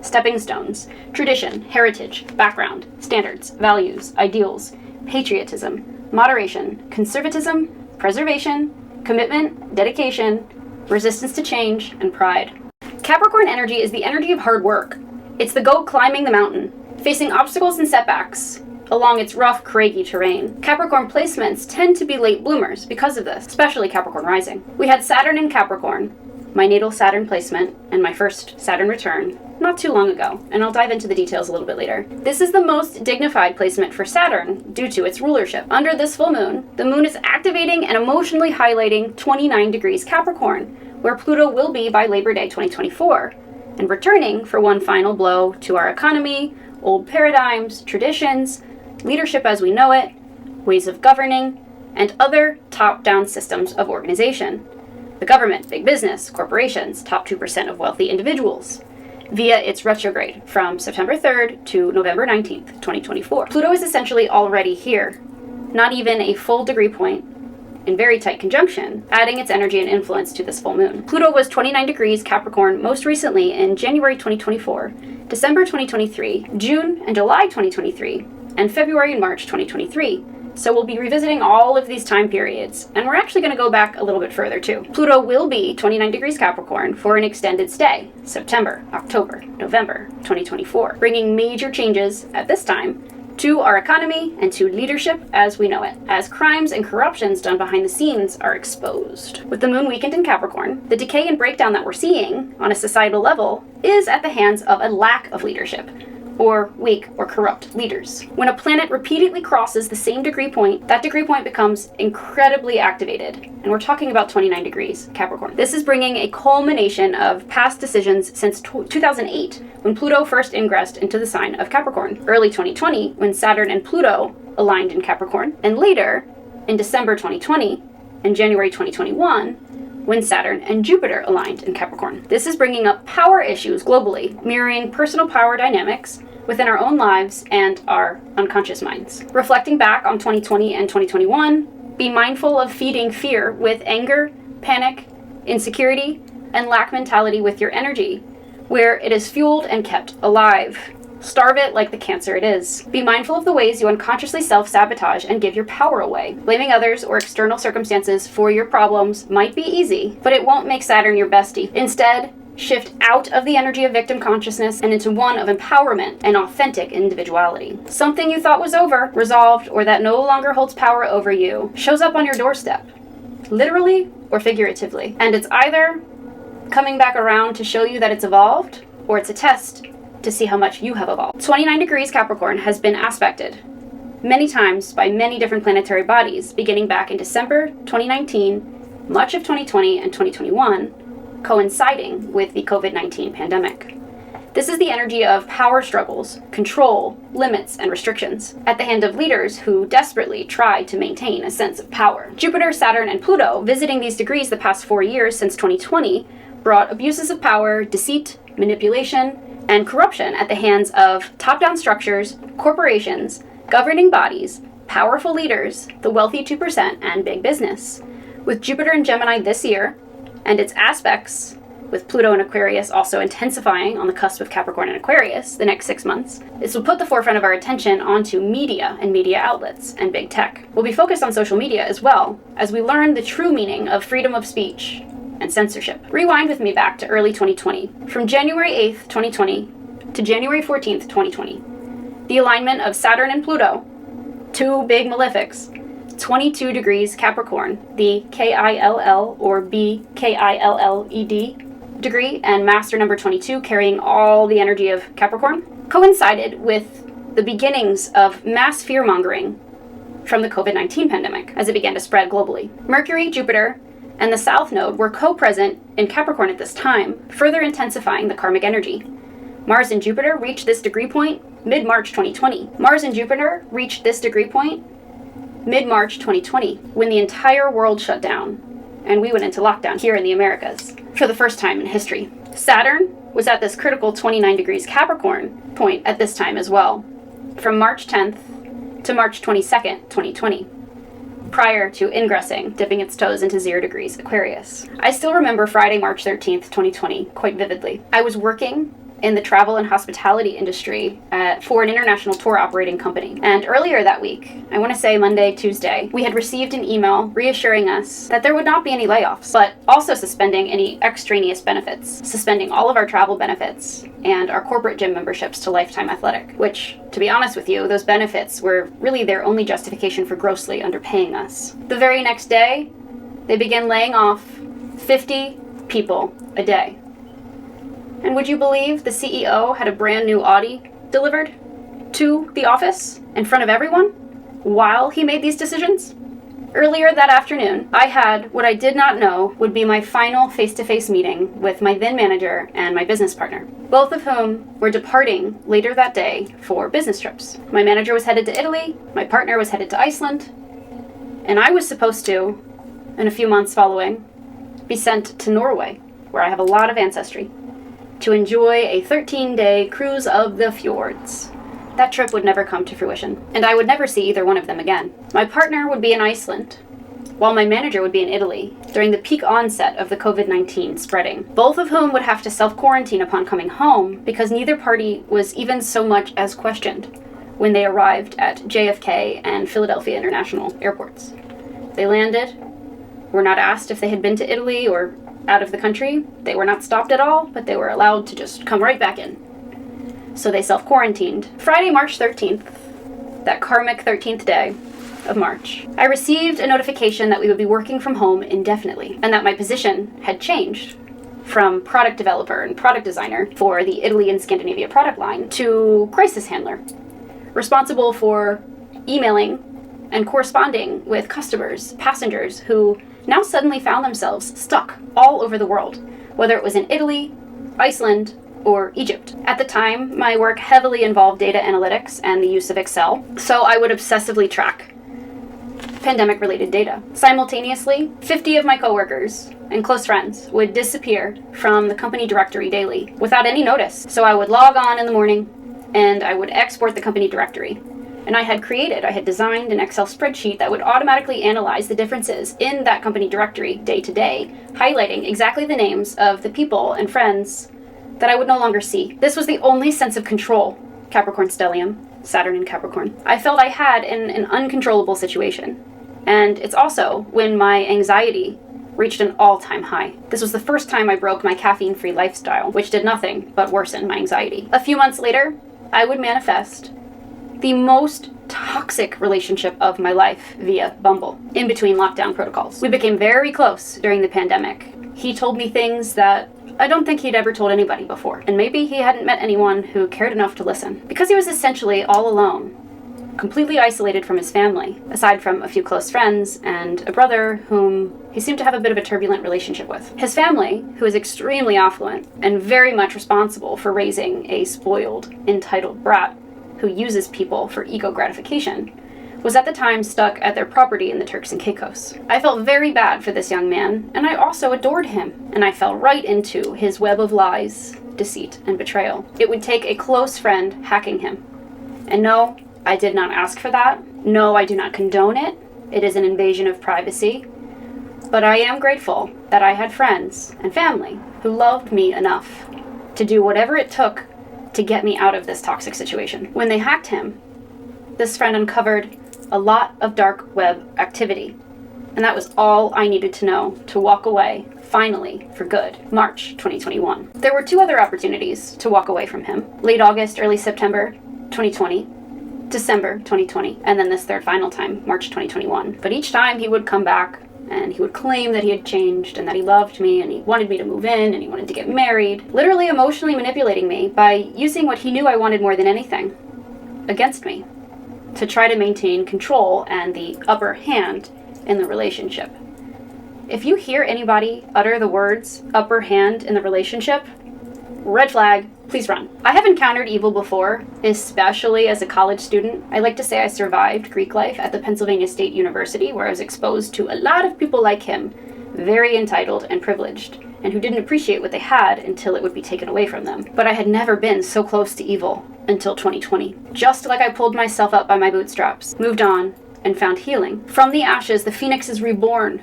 Speaker 1: Stepping stones, tradition, heritage, background, standards, values, ideals, patriotism, moderation, conservatism, preservation, commitment, dedication, resistance to change, and pride. Capricorn energy is the energy of hard work. It's the goat climbing the mountain, facing obstacles and setbacks along its rough, craggy terrain. Capricorn placements tend to be late bloomers because of this, especially Capricorn rising. We had Saturn in Capricorn, my natal Saturn placement, and my first Saturn return not too long ago, and I'll dive into the details a little bit later. This is the most dignified placement for Saturn due to its rulership. Under this full moon, the moon is activating and emotionally highlighting 29 degrees Capricorn, where Pluto will be by Labor Day 2024, and returning for one final blow to our economy, old paradigms, traditions, leadership as we know it, ways of governing, and other top-down systems of organization. The government, big business, corporations, top 2% of wealthy individuals, via its retrograde from September 3rd to November 19th, 2024. Pluto is essentially already here, not even a full degree point, in very tight conjunction, adding its energy and influence to this full moon. Pluto was 29 degrees Capricorn most recently in January 2024, December 2023, June and July 2023, and February and March 2023. So we'll be revisiting all of these time periods, and we're actually going to go back a little bit further too. Pluto will be 29 degrees Capricorn for an extended stay, September, October, November 2024, bringing major changes at this time to our economy and to leadership as we know it, as crimes and corruptions done behind the scenes are exposed. With the moon weakened in Capricorn, the decay and breakdown that we're seeing on a societal level is at the hands of a lack of leadership, or weak or corrupt leaders. When a planet repeatedly crosses the same degree point, that degree point becomes incredibly activated. And we're talking about 29 degrees Capricorn. This is bringing a culmination of past decisions since 2008, when Pluto first ingressed into the sign of Capricorn. Early 2020, when Saturn and Pluto aligned in Capricorn, and later, in December 2020 and January 2021, when Saturn and Jupiter aligned in Capricorn. This is bringing up power issues globally, mirroring personal power dynamics within our own lives and our unconscious minds. Reflecting back on 2020 and 2021, be mindful of feeding fear with anger, panic, insecurity, and lack mentality with your energy, where it is fueled and kept alive. Starve it like the cancer it is. Be mindful of the ways you unconsciously self-sabotage and give your power away. Blaming others or external circumstances for your problems might be easy, but it won't make Saturn your bestie. Instead, shift out of the energy of victim consciousness and into one of empowerment and authentic individuality. Something you thought was over, resolved, or that no longer holds power over you shows up on your doorstep, literally or figuratively. And it's either coming back around to show you that it's evolved, or it's a test to see how much you have evolved. 29 degrees Capricorn has been aspected many times by many different planetary bodies, beginning back in December 2019, much of 2020 and 2021, coinciding with the COVID-19 pandemic. This is the energy of power struggles, control, limits, and restrictions at the hand of leaders who desperately try to maintain a sense of power. Jupiter, Saturn, and Pluto visiting these degrees the past 4 years since 2020 brought abuses of power, deceit, manipulation, and corruption at the hands of top-down structures, corporations, governing bodies, powerful leaders, the wealthy 2%, and big business. With Jupiter in Gemini this year, and its aspects with Pluto and Aquarius also intensifying on the cusp of Capricorn and Aquarius the next 6 months, this will put the forefront of our attention onto media and media outlets and big tech. We'll be focused on social media as well, as we learn the true meaning of freedom of speech and censorship. Rewind with me back to early 2020. From January 8th, 2020 to January 14th, 2020. The alignment of Saturn and Pluto, two big malefics, 22 degrees Capricorn, the KILL or BKILLED degree, and master number 22 carrying all the energy of Capricorn, coincided with the beginnings of mass fear-mongering from the COVID-19 pandemic as it began to spread globally. Mercury, Jupiter, and the South Node were co-present in Capricorn at this time, further intensifying the karmic energy. Mars and Jupiter reached this degree point mid-March 2020. Mars and Jupiter reached this degree point mid-March 2020, when the entire world shut down, and we went into lockdown here in the Americas for the first time in history. Saturn was at this critical 29 degrees Capricorn point at this time as well, from March 10th to March 22nd, 2020. Prior to ingressing, dipping its toes into 0 degrees Aquarius. I still remember Friday, March 13th, 2020, quite vividly. I was working in the travel and hospitality industry for an international tour operating company. And earlier that week, I want to say Monday, Tuesday, we had received an email reassuring us that there would not be any layoffs, but also suspending any extraneous benefits, suspending all of our travel benefits and our corporate gym memberships to Lifetime Athletic, which, to be honest with you, those benefits were really their only justification for grossly underpaying us. The very next day, they began laying off 50 people a day. And would you believe the CEO had a brand new Audi delivered to the office in front of everyone while he made these decisions? Earlier that afternoon, I had what I did not know would be my final face-to-face meeting with my then manager and my business partner, both of whom were departing later that day for business trips. My manager was headed to Italy, my partner was headed to Iceland, and I was supposed to, in a few months following, be sent to Norway, where I have a lot of ancestry, to enjoy a 13-day cruise of the fjords. That trip would never come to fruition, and I would never see either one of them again. My partner would be in Iceland, while my manager would be in Italy during the peak onset of the COVID-19 spreading, both of whom would have to self-quarantine upon coming home because neither party was even so much as questioned when they arrived at JFK and Philadelphia International airports. They landed, were not asked if they had been to Italy or out of the country. They were not stopped at all, but they were allowed to just come right back in. So they self-quarantined. Friday, March 13th, that karmic 13th day of March, I received a notification that we would be working from home indefinitely, and that my position had changed from product developer and product designer for the Italy and Scandinavia product line to crisis handler, responsible for emailing and corresponding with customers, passengers who now suddenly found themselves stuck all over the world, whether it was in Italy, Iceland, or Egypt. At the time, my work heavily involved data analytics and the use of Excel, so I would obsessively track pandemic-related data. Simultaneously, 50 of my coworkers and close friends would disappear from the company directory daily without any notice. So I would log on in the morning and I would export the company directory. And I had designed an Excel spreadsheet that would automatically analyze the differences in that company directory day to day, highlighting exactly the names of the people and friends that I would no longer see. This was the only sense of control, Capricorn stellium, Saturn in Capricorn, I felt I had in an uncontrollable situation. And it's also when my anxiety reached an all-time high. This was the first time I broke my caffeine-free lifestyle, which did nothing but worsen my anxiety. A few months later, I would manifest the most toxic relationship of my life via Bumble, in between lockdown protocols. We became very close during the pandemic. He told me things that I don't think he'd ever told anybody before, and maybe he hadn't met anyone who cared enough to listen. Because he was essentially all alone, completely isolated from his family, aside from a few close friends and a brother whom he seemed to have a bit of a turbulent relationship with. His family, who is extremely affluent and very much responsible for raising a spoiled, entitled brat who uses people for ego gratification, was at the time stuck at their property in the Turks and Caicos. I felt very bad for this young man, and I also adored him, and I fell right into his web of lies, deceit, and betrayal. It would take a close friend hacking him. And no, I did not ask for that. No, I do not condone it. It is an invasion of privacy. But I am grateful that I had friends and family who loved me enough to do whatever it took to get me out of this toxic situation. When they hacked him, this friend uncovered a lot of dark web activity. And that was all I needed to know to walk away, finally, for good. March 2021. There were two other opportunities to walk away from him. Late August, early September 2020, December 2020, and then this third final time, March 2021. But each time he would come back and he would claim that he had changed and that he loved me and he wanted me to move in and he wanted to get married, literally emotionally manipulating me by using what he knew I wanted more than anything against me to try to maintain control and the upper hand in the relationship. If you hear anybody utter the words upper hand in the relationship, red flag, please run. I have encountered evil before, especially as a college student. I like to say I survived Greek life at the Pennsylvania State University, where I was exposed to a lot of people like him, very entitled and privileged, and who didn't appreciate what they had until it would be taken away from them. But I had never been so close to evil until 2020. Just like I pulled myself up by my bootstraps, moved on, and found healing. From the ashes, the phoenix is reborn,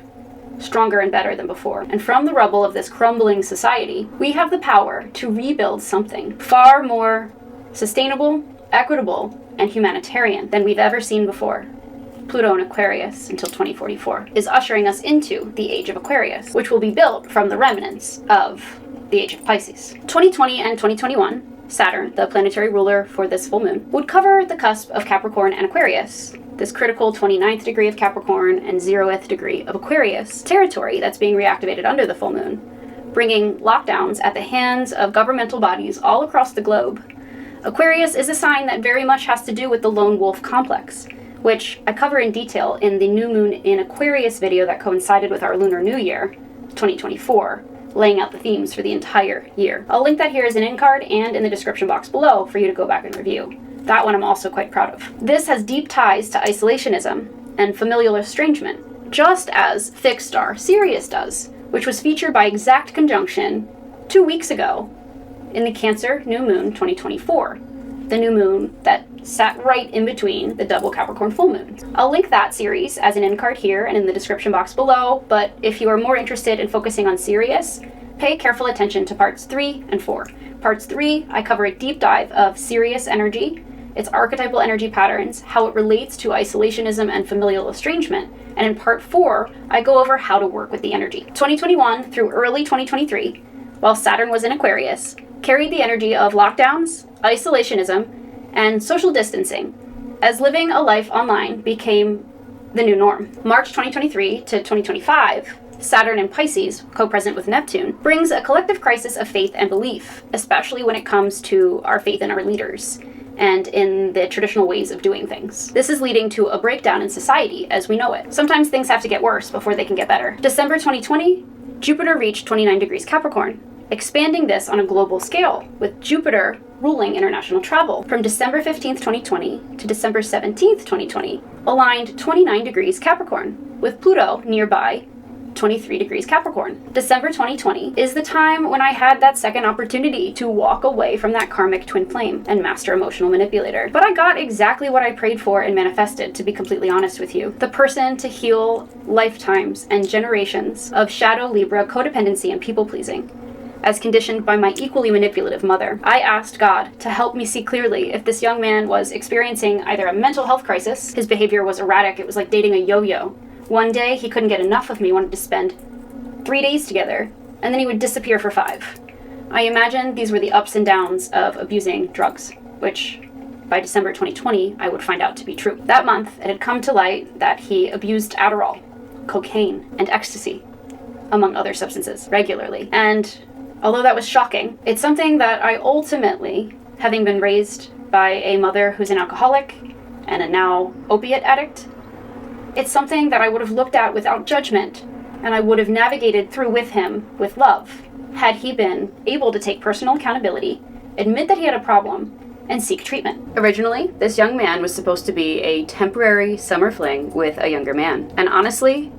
Speaker 1: stronger and better than before. And from the rubble of this crumbling society, we have the power to rebuild something far more sustainable, equitable, and humanitarian than we've ever seen before. Pluto in Aquarius until 2044 is ushering us into the age of Aquarius, which will be built from the remnants of the age of Pisces. 2020 and 2021, Saturn, the planetary ruler for this full moon, would cover the cusp of Capricorn and Aquarius, this critical 29th degree of Capricorn and 0th degree of Aquarius territory that's being reactivated under the full moon, bringing lockdowns at the hands of governmental bodies all across the globe. Aquarius is a sign that very much has to do with the lone wolf complex, which I cover in detail in the new moon in Aquarius video that coincided with our Lunar New Year, 2024, laying out the themes for the entire year. I'll link that here as an in-card and in the description box below for you to go back and review. That one I'm also quite proud of. This has deep ties to isolationism and familial estrangement, just as fixed star Sirius does, which was featured by exact conjunction 2 weeks ago in the Cancer New Moon 2024, the new moon that sat right in between the double Capricorn full moon. I'll link that series as an end card here and in the description box below, but if you are more interested in focusing on Sirius, pay careful attention to parts 3 and 4. Parts 3, I cover a deep dive of Sirius energy, its archetypal energy patterns, how it relates to isolationism and familial estrangement, and in part 4, I go over how to work with the energy. 2021 through early 2023, while Saturn was in Aquarius, carried the energy of lockdowns, isolationism, and social distancing, as living a life online became the new norm. March 2023 to 2025, Saturn in Pisces, co-present with Neptune, brings a collective crisis of faith and belief, especially when it comes to our faith in our leaders and in the traditional ways of doing things. This is leading to a breakdown in society as we know it. Sometimes things have to get worse before they can get better. December 2020, Jupiter reached 29 degrees Capricorn, expanding this on a global scale, with Jupiter ruling international travel. From December 15th, 2020 to December 17th, 2020, aligned 29 degrees Capricorn, with Pluto nearby 23 degrees Capricorn. December 2020 is the time when I had that second opportunity to walk away from that karmic twin flame and master emotional manipulator. But I got exactly what I prayed for and manifested, to be completely honest with you. The person to heal lifetimes and generations of shadow Libra codependency and people-pleasing, as conditioned by my equally manipulative mother. I asked God to help me see clearly if this young man was experiencing either a mental health crisis, his behavior was erratic, it was like dating a yo-yo. One day, he couldn't get enough of me, wanted to spend 3 days together, and then he would disappear for 5. I imagine these were the ups and downs of abusing drugs, which by December 2020, I would find out to be true. That month, it had come to light that he abused Adderall, cocaine, and ecstasy, among other substances, regularly. And although that was shocking, it's something that I ultimately, having been raised by a mother who's an alcoholic and a now opiate addict, it's something that I would have looked at without judgment, and I would have navigated through with him with love, had he been able to take personal accountability, admit that he had a problem, and seek treatment. Originally, this young man was supposed to be a temporary summer fling with a younger man. And honestly,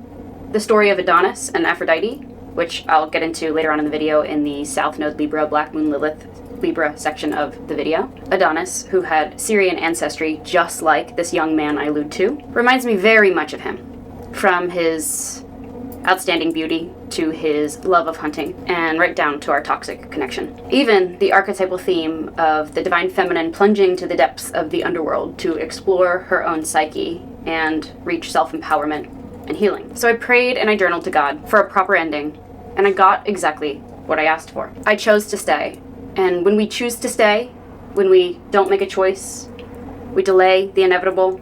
Speaker 1: the story of Adonis and Aphrodite, which I'll get into later on in the video in the South Node Libra, Black Moon Lilith Libra section of the video. Adonis, who had Syrian ancestry just like this young man I allude to, reminds me very much of him. From his outstanding beauty to his love of hunting, and right down to our toxic connection. Even the archetypal theme of the divine feminine plunging to the depths of the underworld to explore her own psyche and reach self-empowerment and healing. So I prayed and I journaled to God for a proper ending, and I got exactly what I asked for. I chose to stay. And when we choose to stay, when we don't make a choice, we delay the inevitable,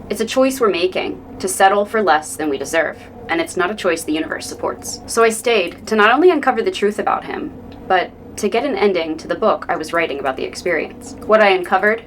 Speaker 1: it's a choice we're making to settle for less than we deserve. And it's not a choice the universe supports. So I stayed to not only uncover the truth about him, but to get an ending to the book I was writing about the experience. What I uncovered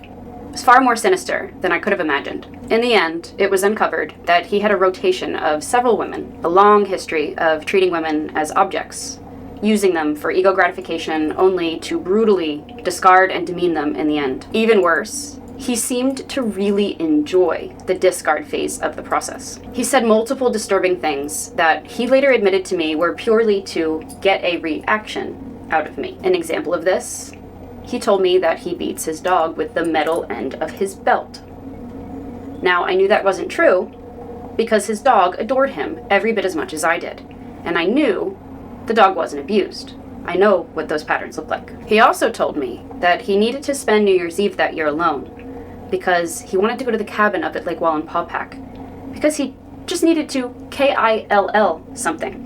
Speaker 1: was far more sinister than I could have imagined. In the end, it was uncovered that he had a rotation of several women, a long history of treating women as objects, using them for ego gratification only to brutally discard and demean them in the end. Even worse, he seemed to really enjoy the discard phase of the process. He said multiple disturbing things that he later admitted to me were purely to get a reaction out of me. An example of this, he told me that he beats his dog with the metal end of his belt. Now, I knew that wasn't true because his dog adored him every bit as much as I did. And I knew the dog wasn't abused. I know what those patterns look like. He also told me that he needed to spend New Year's Eve that year alone because he wanted to go to the cabin up at Lake Wallenpaupack because he just needed to KILL something.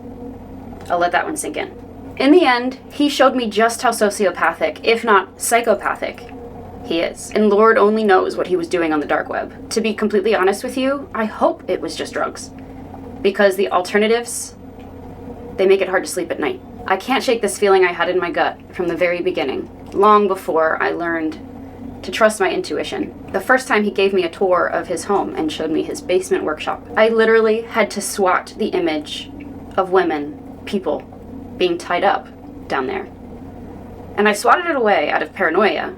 Speaker 1: I'll let that one sink in. In the end, he showed me just how sociopathic, if not psychopathic, he is. And Lord only knows what he was doing on the dark web. To be completely honest with you, I hope it was just drugs. Because the alternatives, they make it hard to sleep at night. I can't shake this feeling I had in my gut from the very beginning, long before I learned to trust my intuition. The first time he gave me a tour of his home and showed me his basement workshop, I literally had to swat the image of women, people, being tied up down there. And I swatted it away out of paranoia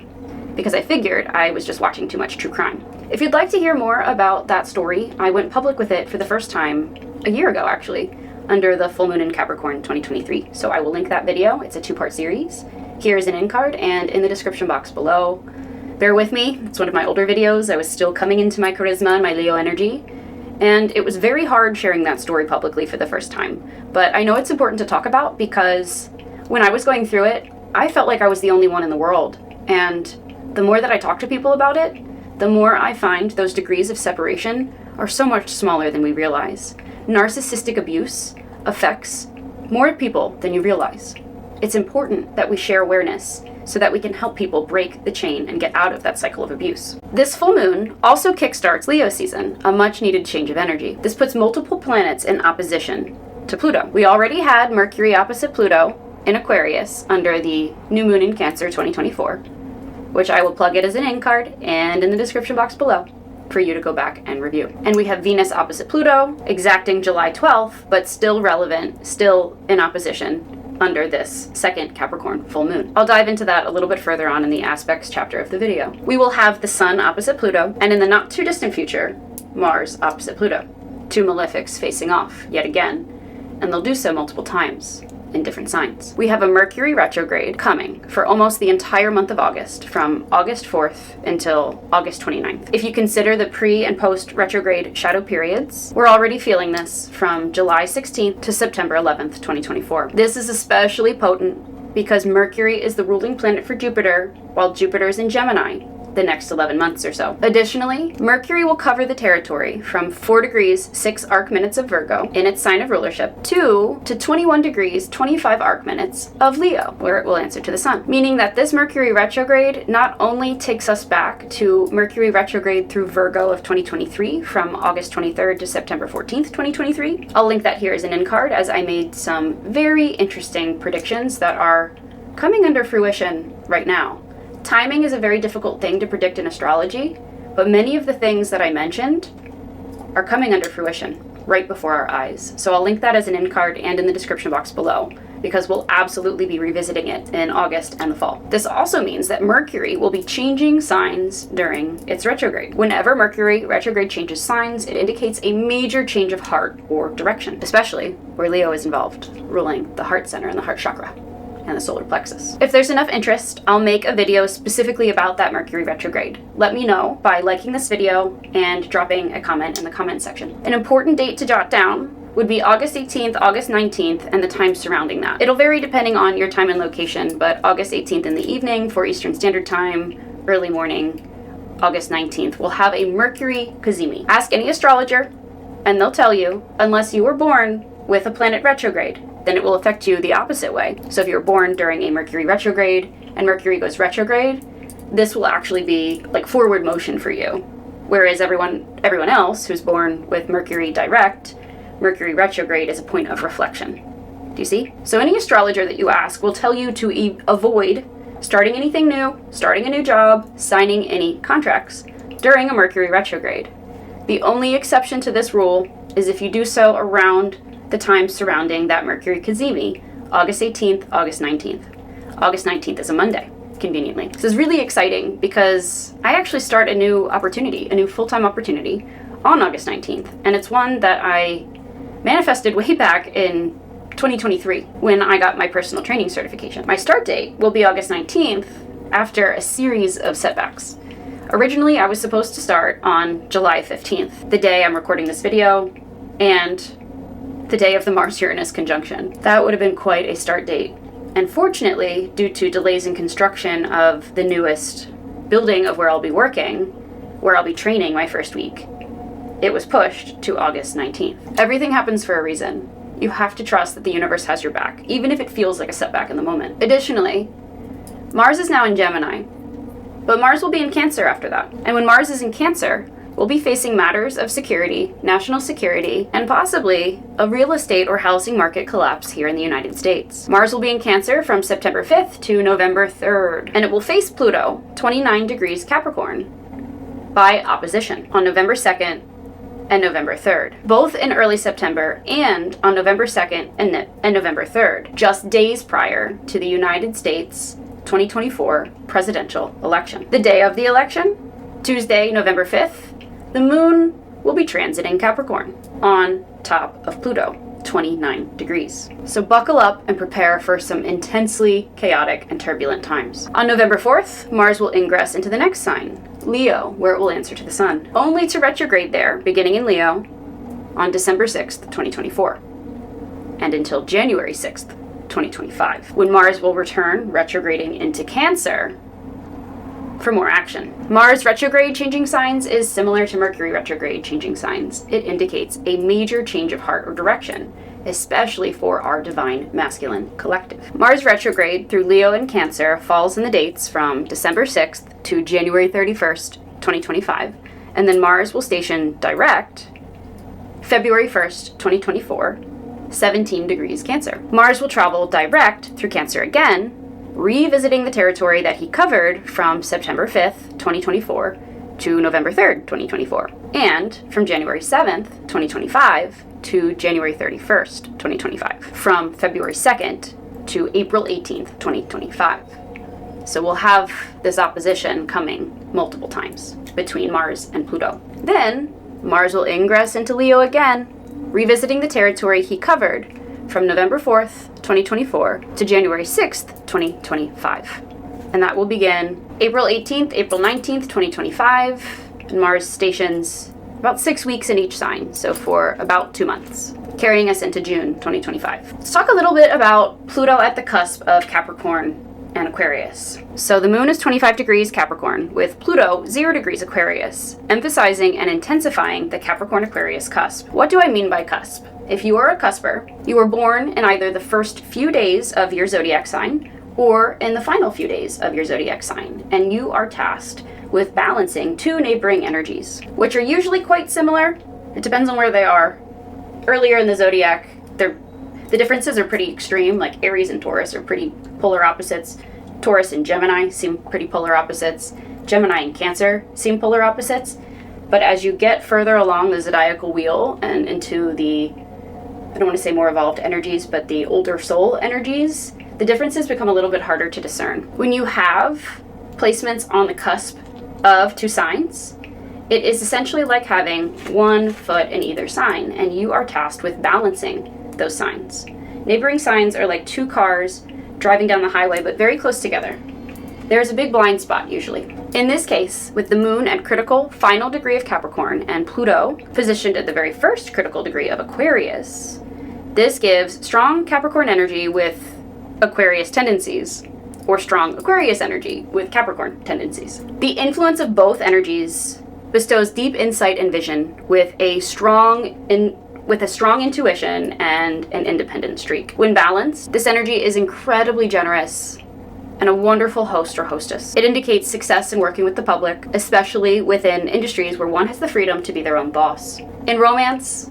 Speaker 1: because I figured I was just watching too much true crime. If you'd like to hear more about that story, I went public with it for the first time a year ago, actually, under the full moon in Capricorn 2023. So I will link that video. It's a 2-part series. Here's an end card, and in the description box below, Bear with me, it's one of my older videos. I was still coming into my charisma and my Leo energy, and it was very hard sharing that story publicly for the first time. But I know it's important to talk about because when I was going through it, I felt like I was the only one in the world. And the more that I talk to people about it, the more I find those degrees of separation are so much smaller than we realize. Narcissistic abuse affects more people than you realize. It's important that we share awareness so that we can help people break the chain and get out of that cycle of abuse. This full moon also kickstarts Leo season, a much needed change of energy. This puts multiple planets in opposition to Pluto. We already had Mercury opposite Pluto in Aquarius under the new moon in Cancer 2024, which I will plug it as an in card and in the description box below for you to go back and review. And we have Venus opposite Pluto, exacting July 12th, but still relevant, still in opposition under this second Capricorn full moon. I'll dive into that a little bit further on in the aspects chapter of the video. We will have the Sun opposite Pluto, and in the not too distant future, Mars opposite Pluto. Two malefics facing off yet again, and they'll do so multiple times in different signs. We have a Mercury retrograde coming for almost the entire month of August, from August 4th until August 29th. If you consider the pre and post retrograde shadow periods, we're already feeling this from July 16th to September 11th, 2024. This is especially potent because Mercury is the ruling planet for Jupiter, while Jupiter is in Gemini the next 11 months or so. Additionally, Mercury will cover the territory from 4 degrees 6 arc minutes of Virgo in its sign of rulership to 21 degrees 25 arc minutes of Leo, where it will answer to the Sun. Meaning that this Mercury retrograde not only takes us back to Mercury retrograde through Virgo of 2023 from August 23rd to September 14th, 2023. I'll link that here as an in card, as I made some very interesting predictions that are coming under fruition right now. Timing is a very difficult thing to predict in astrology, but many of the things that I mentioned are coming under fruition right before our eyes. So I'll link that as an in card and in the description box below, because we'll absolutely be revisiting it in August and the fall. This also means that Mercury will be changing signs during its retrograde. Whenever Mercury retrograde changes signs, it indicates a major change of heart or direction, especially where Leo is involved, ruling the heart center and the heart chakra and the solar plexus. If there's enough interest, I'll make a video specifically about that Mercury retrograde. Let me know by liking this video and dropping a comment in the comment section. An important date to jot down would be August 18th, August 19th, and the time surrounding that. It'll vary depending on your time and location, but August 18th in the evening for Eastern Standard Time, early morning, August 19th, we'll have a Mercury cazimi. Ask any astrologer, and they'll tell you, unless you were born with a planet retrograde, then it will affect you the opposite way. So if you're born during a Mercury retrograde and Mercury goes retrograde, this will actually be like forward motion for you. Whereas everyone else who's born with Mercury direct, Mercury retrograde is a point of reflection. Do you see? So any astrologer that you ask will tell you to avoid starting anything new, starting a new job, signing any contracts during a Mercury retrograde. The only exception to this rule is if you do so around the time surrounding that Mercury cazimi, August 18th, August 19th. August 19th is a Monday, conveniently. This is really exciting because I actually start a new opportunity, a new full-time opportunity on August 19th. And it's one that I manifested way back in 2023 when I got my personal training certification. My start date will be August 19th after a series of setbacks. Originally, I was supposed to start on July 15th, the day I'm recording this video, and the day of the Mars-Uranus conjunction. That would have been quite a start date. And fortunately, due to delays in construction of the newest building of where I'll be working, where I'll be training my first week, it was pushed to August 19th. Everything happens for a reason. You have to trust that the universe has your back, even if it feels like a setback in the moment. Additionally, Mars is now in Gemini, but Mars will be in Cancer after that. And when Mars is in Cancer, we'll be facing matters of security, national security, and possibly a real estate or housing market collapse here in the United States. Mars will be in Cancer from September 5th to November 3rd, and it will face Pluto, 29 degrees Capricorn, by opposition on November 2nd and November 3rd, both in early September and on November 2nd and November 3rd, just days prior to the United States 2024 presidential election. The day of the election, Tuesday, November 5th, the moon will be transiting Capricorn on top of Pluto. 29 degrees. So buckle up and prepare for some intensely chaotic and turbulent times. On November 4th, Mars will ingress into the next sign, Leo, where it will answer to the Sun, only to retrograde there, beginning in Leo, on December 6th, 2024, and until January 6th, 2025, when Mars will return retrograding into Cancer for more action. Mars retrograde changing signs is similar to Mercury retrograde changing signs. It indicates a major change of heart or direction, especially for our divine masculine collective. Mars retrograde through Leo and Cancer falls in the dates from December 6th to January 31st, 2025, and then Mars will station direct February 1st, 2024, 17 degrees Cancer. Mars will travel direct through Cancer again, revisiting the territory that he covered from September 5th, 2024 to November 3rd, 2024, and from January 7th, 2025 to January 31st, 2025, from February 2nd to April 18th, 2025. So we'll have this opposition coming multiple times between Mars and Pluto. Then Mars will ingress into Leo again, revisiting the territory he covered from November 4th, 2024 to January 6th, 2025. And that will begin April 18th, April 19th, 2025. And Mars stations about 6 weeks in each sign, so for about 2 months, carrying us into June 2025. Let's talk a little bit about Pluto at the cusp of Capricorn and Aquarius. So the moon is 25 degrees Capricorn, with Pluto 0 degrees Aquarius, emphasizing and intensifying the Capricorn-Aquarius cusp. What do I mean by cusp? If you are a cusper, you were born in either the first few days of your zodiac sign or in the final few days of your zodiac sign, and you are tasked with balancing two neighboring energies, which are usually quite similar. It depends on where they are. Earlier in the zodiac, the differences are pretty extreme, like Aries and Taurus are pretty polar opposites. Taurus and Gemini seem pretty polar opposites. Gemini and Cancer seem polar opposites. But as you get further along the zodiacal wheel and into the, I don't want to say more evolved energies, but the older soul energies, the differences become a little bit harder to discern. When you have placements on the cusp of two signs, it is essentially like having one foot in either sign, and you are tasked with balancing those signs. Neighboring signs are like two cars driving down the highway, but very close together. There's a big blind spot usually. In this case, with the moon at critical final degree of Capricorn and Pluto positioned at the very first critical degree of Aquarius, this gives strong Capricorn energy with Aquarius tendencies, or strong Aquarius energy with Capricorn tendencies. The influence of both energies bestows deep insight and vision with a strong intuition and an independent streak. When balanced, this energy is incredibly generous and a wonderful host or hostess. It indicates success in working with the public, especially within industries where one has the freedom to be their own boss. In romance,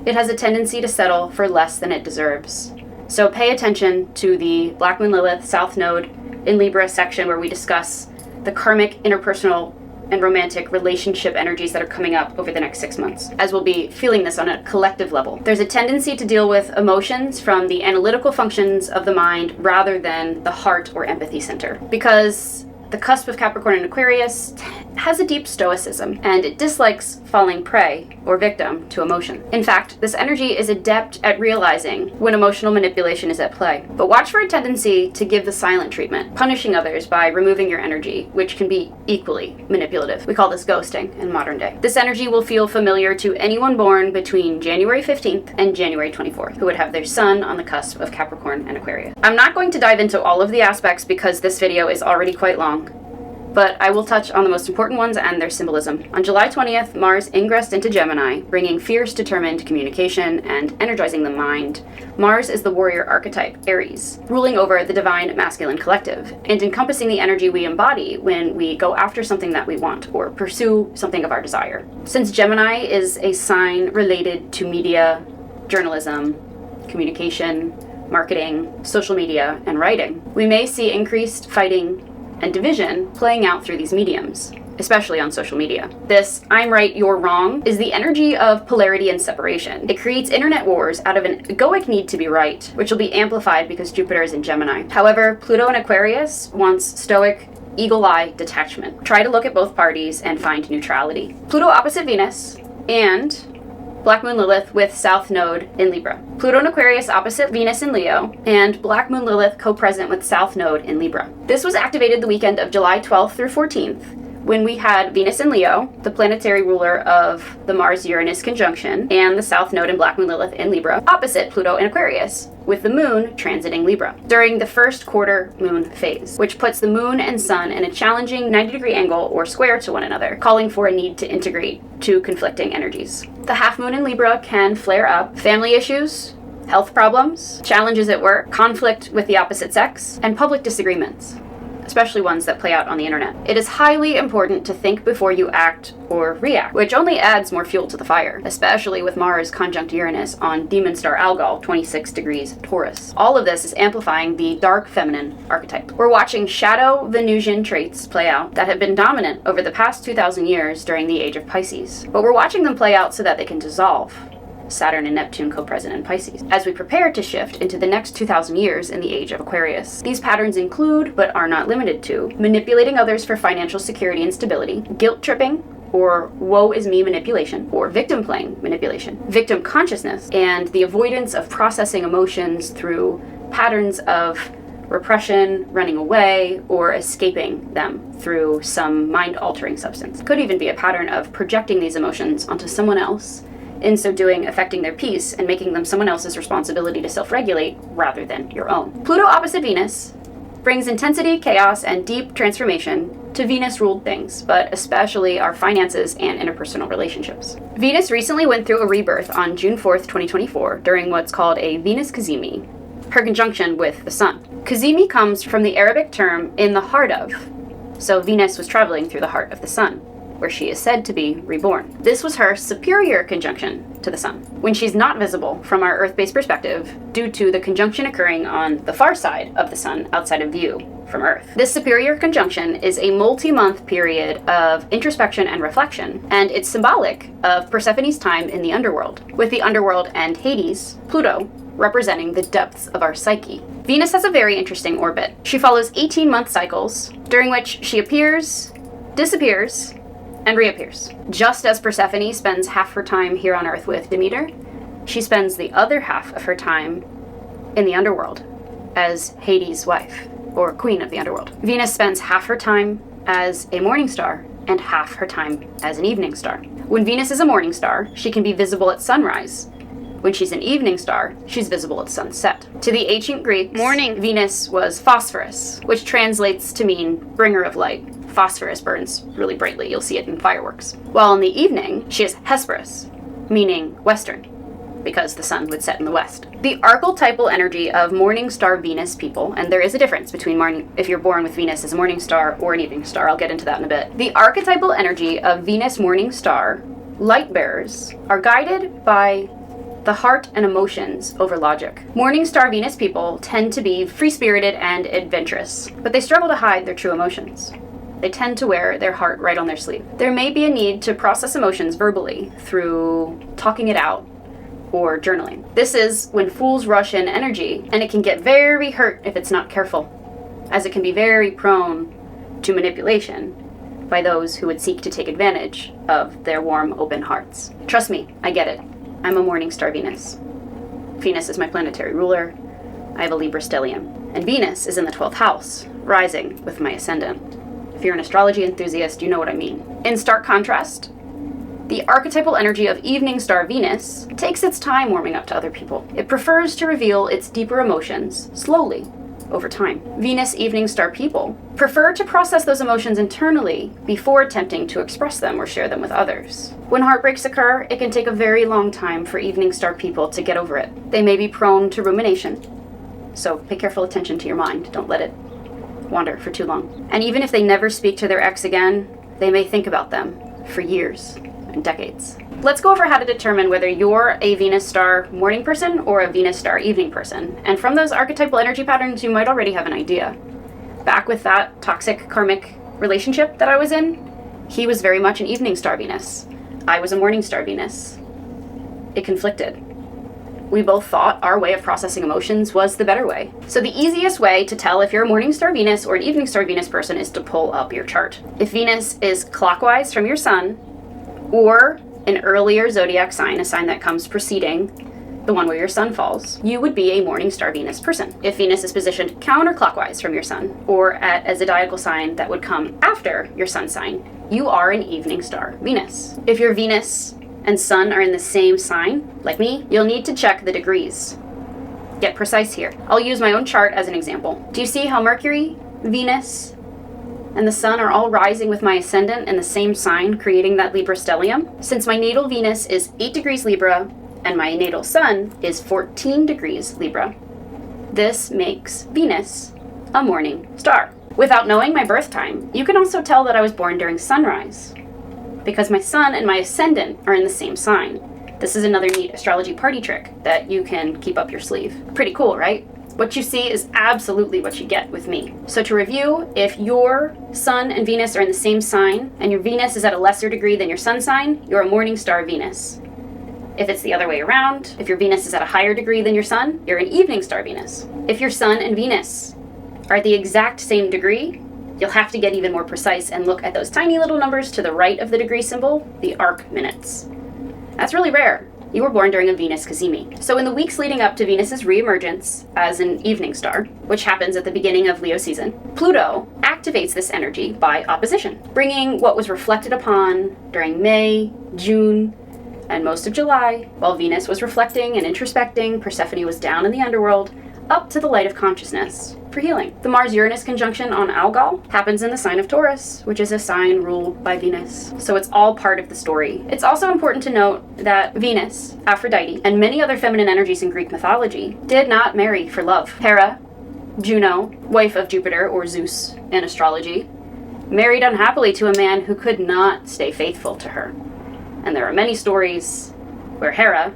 Speaker 1: it has a tendency to settle for less than it deserves. So pay attention to the Black Moon Lilith South Node in Libra section where we discuss the karmic, interpersonal, and romantic relationship energies that are coming up over the next 6 months, as we'll be feeling this on a collective level. There's a tendency to deal with emotions from the analytical functions of the mind rather than the heart or empathy center, because the cusp of Capricorn and Aquarius has a deep stoicism, and it dislikes falling prey or victim to emotion. In fact, this energy is adept at realizing when emotional manipulation is at play. But watch for a tendency to give the silent treatment, punishing others by removing your energy, which can be equally manipulative. We call this ghosting in modern day. This energy will feel familiar to anyone born between January 15th and January 24th, who would have their sun on the cusp of Capricorn and Aquarius. I'm not going to dive into all of the aspects because this video is already quite long, but I will touch on the most important ones and their symbolism. On July 20th, Mars ingressed into Gemini, bringing fierce, determined communication and energizing the mind. Mars is the warrior archetype, Aries, ruling over the divine masculine collective and encompassing the energy we embody when we go after something that we want or pursue something of our desire. Since Gemini is a sign related to media, journalism, communication, marketing, social media, and writing, we may see increased fighting and division playing out through these mediums, especially on social media. This I'm right, you're wrong is the energy of polarity and separation. It creates internet wars out of an egoic need to be right, which will be amplified because Jupiter is in Gemini. However, Pluto in Aquarius wants stoic, eagle-eye detachment. Try to look at both parties and find neutrality. Pluto opposite Venus and Black Moon Lilith with South Node in Libra. Pluto in Aquarius opposite Venus in Leo, and Black Moon Lilith co-present with South Node in Libra. This was activated the weekend of July 12th through 14th, when we had Venus in Leo, the planetary ruler of the Mars-Uranus conjunction, and the South Node in Black Moon Lilith in Libra, opposite Pluto in Aquarius, with the moon transiting Libra, during the first quarter moon phase, which puts the moon and sun in a challenging 90-degree angle or square to one another, calling for a need to integrate two conflicting energies. The half moon in Libra can flare up family issues, health problems, challenges at work, conflict with the opposite sex, and public disagreements, especially ones that play out on the internet. It is highly important to think before you act or react, which only adds more fuel to the fire, especially with Mars conjunct Uranus on demon star Algol, 26 degrees Taurus. All of this is amplifying the dark feminine archetype. We're watching shadow Venusian traits play out that have been dominant over the past 2,000 years during the age of Pisces, but we're watching them play out so that they can dissolve. Saturn and Neptune co-present in Pisces, as we prepare to shift into the next 2,000 years in the age of Aquarius. These patterns include, but are not limited to, manipulating others for financial security and stability, guilt tripping, or woe is me manipulation, or victim playing manipulation, victim consciousness, and the avoidance of processing emotions through patterns of repression, running away, or escaping them through some mind-altering substance. Could even be a pattern of projecting these emotions onto someone else, in so doing affecting their peace and making them someone else's responsibility to self-regulate rather than your own. Pluto opposite Venus brings intensity, chaos, and deep transformation to Venus-ruled things, but especially our finances and interpersonal relationships. Venus recently went through a rebirth on June 4th, 2024, during what's called a Venus Cazimi, her conjunction with the Sun. Cazimi comes from the Arabic term in the heart of, so Venus was traveling through the heart of the Sun, where she is said to be reborn. This was her superior conjunction to the Sun, when she's not visible from our Earth-based perspective due to the conjunction occurring on the far side of the Sun outside of view from Earth. This superior conjunction is a multi-month period of introspection and reflection, and it's symbolic of Persephone's time in the underworld, with the underworld and Hades, Pluto, representing the depths of our psyche. Venus has a very interesting orbit. She follows 18-month cycles, during which she appears, disappears, and reappears. Just as Persephone spends half her time here on Earth with Demeter, she spends the other half of her time in the underworld as Hades' wife, or queen of the underworld. Venus spends half her time as a morning star and half her time as an evening star. When Venus is a morning star, she can be visible at sunrise. When she's an evening star, she's visible at sunset. To the ancient Greeks, Venus was phosphorus, which translates to mean bringer of light. Phosphorus burns really brightly, you'll see it in fireworks. While in the evening, she is Hesperus, meaning western, because the sun would set in the west. The archetypal energy of morning star Venus people, and there is a difference between if you're born with Venus as a morning star or an evening star, I'll get into that in a bit. The archetypal energy of Venus morning star light bearers are guided by the heart and emotions over logic. Morning star Venus people tend to be free-spirited and adventurous, but they struggle to hide their true emotions. They tend to wear their heart right on their sleeve. There may be a need to process emotions verbally through talking it out or journaling. This is when fools rush in energy, and it can get very hurt if it's not careful, as it can be very prone to manipulation by those who would seek to take advantage of their warm, open hearts. Trust me, I get it. I'm a morning star Venus. Venus is my planetary ruler. I have a Libra stellium. And Venus is in the 12th house, rising with my ascendant. If you're an astrology enthusiast, you know what I mean. In stark contrast, the archetypal energy of evening star Venus takes its time warming up to other people. It prefers to reveal its deeper emotions slowly over time. Venus evening star people prefer to process those emotions internally before attempting to express them or share them with others. When heartbreaks occur, it can take a very long time for evening star people to get over it. They may be prone to rumination, so pay careful attention to your mind. Don't let it wander for too long. And even if they never speak to their ex again, they may think about them for years and decades. Let's go over how to determine whether you're a Venus star morning person or a Venus star evening person. And from those archetypal energy patterns, you might already have an idea. Back with that toxic karmic relationship that I was in, he was very much an evening star Venus. I was a morning star Venus. It conflicted. We both thought our way of processing emotions was the better way. So the easiest way to tell if you're a morning star Venus or an evening star Venus person is to pull up your chart. If Venus is clockwise from your sun, or an earlier zodiac sign, a sign that comes preceding the one where your sun falls, you would be a morning star Venus person. If Venus is positioned counterclockwise from your sun, or at a zodiacal sign that would come after your sun sign, you are an evening star Venus. If your Venus and sun are in the same sign, like me, you'll need to check the degrees. Get precise here. I'll use my own chart as an example. Do you see how Mercury, Venus, and the sun are all rising with my ascendant in the same sign, creating that Libra stellium? Since my natal Venus is 8 degrees Libra, and my natal sun is 14 degrees Libra, this makes Venus a morning star. Without knowing my birth time, you can also tell that I was born during sunrise, because my sun and my ascendant are in the same sign. This is another neat astrology party trick that you can keep up your sleeve. Pretty cool, right? What you see is absolutely what you get with me. So to review, if your sun and Venus are in the same sign, and your Venus is at a lesser degree than your sun sign, you're a morning star Venus. If it's the other way around, if your Venus is at a higher degree than your sun, you're an evening star Venus. If your sun and Venus are at the exact same degree, you'll have to get even more precise and look at those tiny little numbers to the right of the degree symbol, the arc minutes. That's really rare. You were born during a Venus cazimi. So in the weeks leading up to Venus's reemergence as an evening star, which happens at the beginning of Leo season, Pluto activates this energy by opposition, bringing what was reflected upon during May, June, and most of July, while Venus was reflecting and introspecting, Persephone was down in the underworld, up to the light of consciousness for healing. The Mars-Uranus conjunction on Algol happens in the sign of Taurus, which is a sign ruled by Venus. So it's all part of the story. It's also important to note that Venus, Aphrodite, and many other feminine energies in Greek mythology did not marry for love. Hera, Juno, wife of Jupiter or Zeus in astrology, married unhappily to a man who could not stay faithful to her. And there are many stories where Hera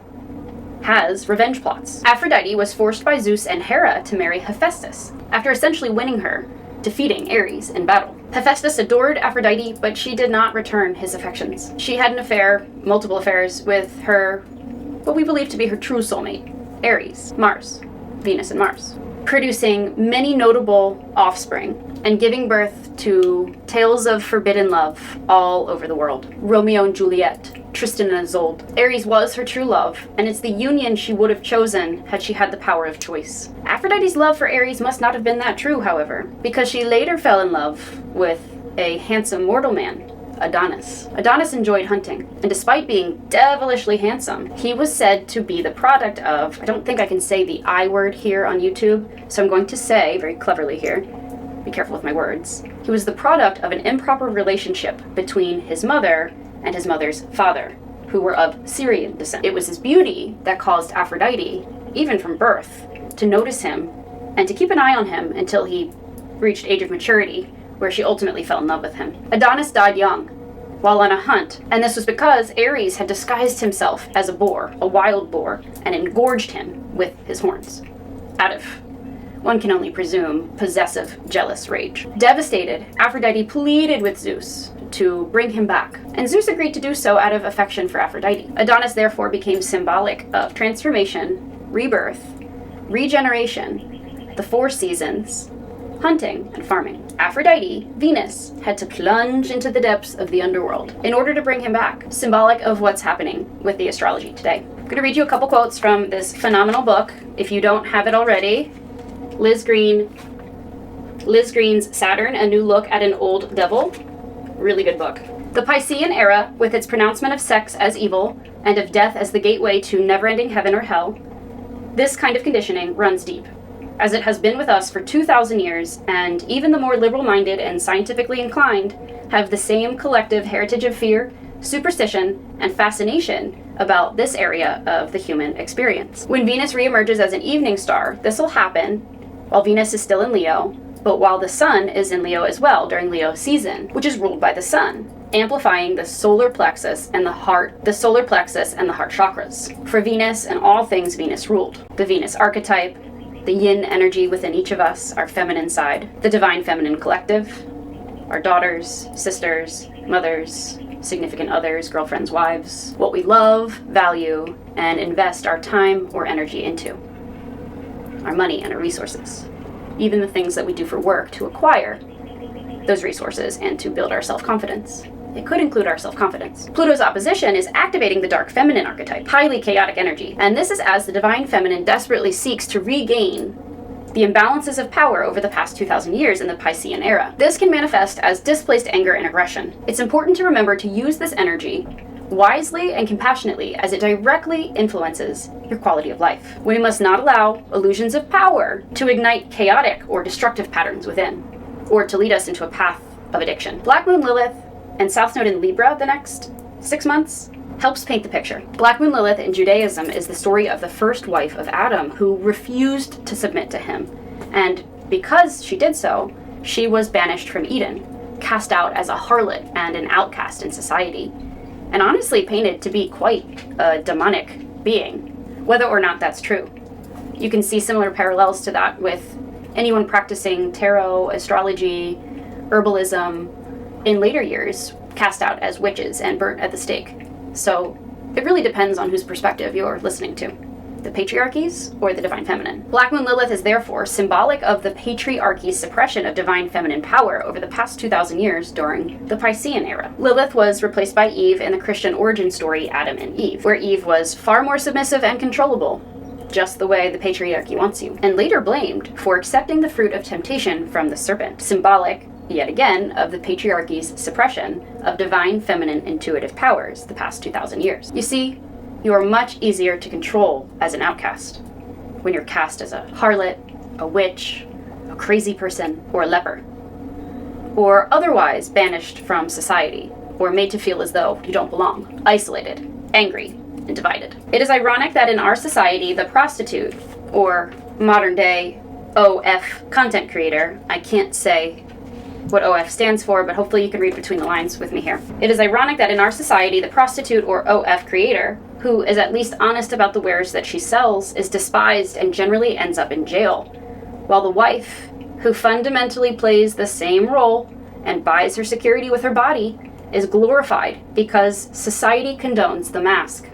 Speaker 1: has revenge plots. Aphrodite was forced by Zeus and Hera to marry Hephaestus, after essentially winning her, defeating Ares in battle. Hephaestus adored Aphrodite, but she did not return his affections. She had an affair, multiple affairs, with her, what we believe to be her true soulmate, Ares, Mars, Venus and Mars, producing many notable offspring and giving birth to tales of forbidden love all over the world. Romeo and Juliet, Tristan and Isolde. Ares was her true love, and it's the union she would have chosen had she had the power of choice. Aphrodite's love for Ares must not have been that true, however, because she later fell in love with a handsome mortal man, Adonis. Adonis enjoyed hunting, and despite being devilishly handsome, he was said to be the product of, I don't think I can say the I word here on YouTube, so I'm going to say, very cleverly here, be careful with my words, he was the product of an improper relationship between his mother and his mother's father, who were of Syrian descent. It was his beauty that caused Aphrodite, even from birth, to notice him and to keep an eye on him until he reached age of maturity, where she ultimately fell in love with him. Adonis died young, while on a hunt, and this was because Ares had disguised himself as a boar, a wild boar, and engorged him with his horns, out of, one can only presume, possessive, jealous rage. Devastated, Aphrodite pleaded with Zeus to bring him back, and Zeus agreed to do so out of affection for Aphrodite. Adonis therefore became symbolic of transformation, rebirth, regeneration, the 4 seasons, hunting, and farming. Aphrodite, Venus, had to plunge into the depths of the underworld in order to bring him back, symbolic of what's happening with the astrology today. I'm going to read you a couple quotes from this phenomenal book. If you don't have it already, Liz Green's Saturn, A New Look at an Old Devil. Really good book. The Piscean era, with its pronouncement of sex as evil and of death as the gateway to never-ending heaven or hell, this kind of conditioning runs deep, as it has been with us for 2,000 years, and even the more liberal-minded and scientifically inclined have the same collective heritage of fear, superstition, and fascination about this area of the human experience. When Venus reemerges as an evening star, this will happen while Venus is still in Leo, but while the sun is in Leo as well during Leo season, which is ruled by the sun, amplifying the solar plexus and the heart chakras. For Venus and all things Venus ruled. The Venus archetype, the yin energy within each of us, our feminine side, the divine feminine collective, our daughters, sisters, mothers, significant others, girlfriends, wives, what we love, value, and invest our time or energy into, our money and our resources, even the things that we do for work to acquire those resources and to build our self-confidence. It could include our self-confidence. Pluto's opposition is activating the dark feminine archetype, highly chaotic energy, and this is as the divine feminine desperately seeks to regain the imbalances of power over the past 2,000 years in the Piscean era. This can manifest as displaced anger and aggression. It's important to remember to use this energy wisely and compassionately, as it directly influences your quality of life. We must not allow illusions of power to ignite chaotic or destructive patterns within, or to lead us into a path of addiction. Black Moon Lilith and South Node in Libra the next 6 months helps paint the picture. Black Moon Lilith in Judaism is the story of the first wife of Adam who refused to submit to him. And because she did so, she was banished from Eden, cast out as a harlot and an outcast in society, and honestly painted to be quite a demonic being, whether or not that's true. You can see similar parallels to that with anyone practicing tarot, astrology, herbalism in later years, cast out as witches and burnt at the stake. So it really depends on whose perspective you're listening to, the patriarchies or the divine feminine. Black Moon Lilith is therefore symbolic of the patriarchy's suppression of divine feminine power over the past 2,000 years during the Piscean era. Lilith was replaced by Eve in the Christian origin story Adam and Eve, where Eve was far more submissive and controllable, just the way the patriarchy wants you, and later blamed for accepting the fruit of temptation from the serpent, symbolic, yet again, of the patriarchy's suppression of divine feminine intuitive powers the past 2,000 years. You see, you are much easier to control as an outcast when you're cast as a harlot, a witch, a crazy person, or a leper, or otherwise banished from society, or made to feel as though you don't belong, isolated, angry, and divided. It is ironic that in our society, the prostitute, or modern day OF content creator, I can't say what OF stands for, but hopefully you can read between the lines with me here. It is ironic that in our society, the prostitute or OF creator, who is at least honest about the wares that she sells, is despised and generally ends up in jail, while the wife, who fundamentally plays the same role and buys her security with her body, is glorified because society condones the mask.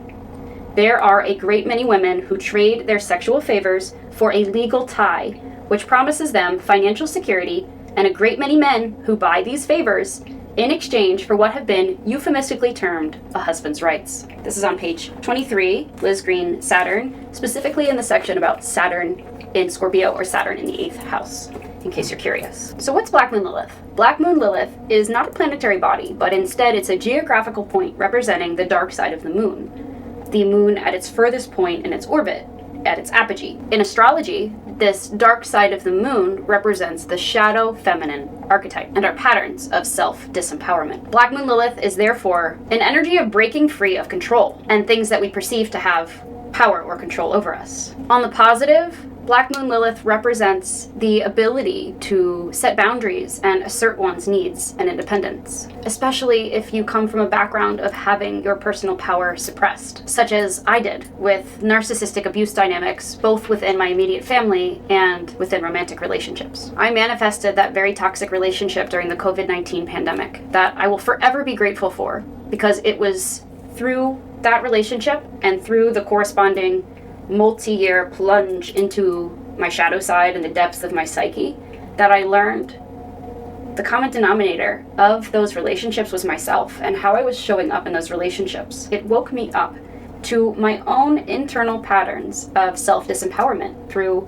Speaker 1: There are a great many women who trade their sexual favors for a legal tie, which promises them financial security, and a great many men who buy these favors in exchange for what have been euphemistically termed a husband's rights. This is on page 23, Liz Green, Saturn, specifically in the section about Saturn in Scorpio or Saturn in the 8th house, in case you're curious. So what's Black Moon Lilith? Black Moon Lilith is not a planetary body, but instead it's a geographical point representing the dark side of the moon at its furthest point in its orbit, at its apogee. In astrology, this dark side of the moon represents the shadow feminine archetype and our patterns of self-disempowerment. Black Moon Lilith is therefore an energy of breaking free of control and things that we perceive to have power or control over us. On the positive, Black Moon Lilith represents the ability to set boundaries and assert one's needs and independence, especially if you come from a background of having your personal power suppressed, such as I did with narcissistic abuse dynamics, both within my immediate family and within romantic relationships. I manifested that very toxic relationship during the COVID-19 pandemic that I will forever be grateful for, because it was through that relationship and through the corresponding multi-year plunge into my shadow side and the depths of my psyche that I learned the common denominator of those relationships was myself and how I was showing up in those relationships. It woke me up to my own internal patterns of self-disempowerment through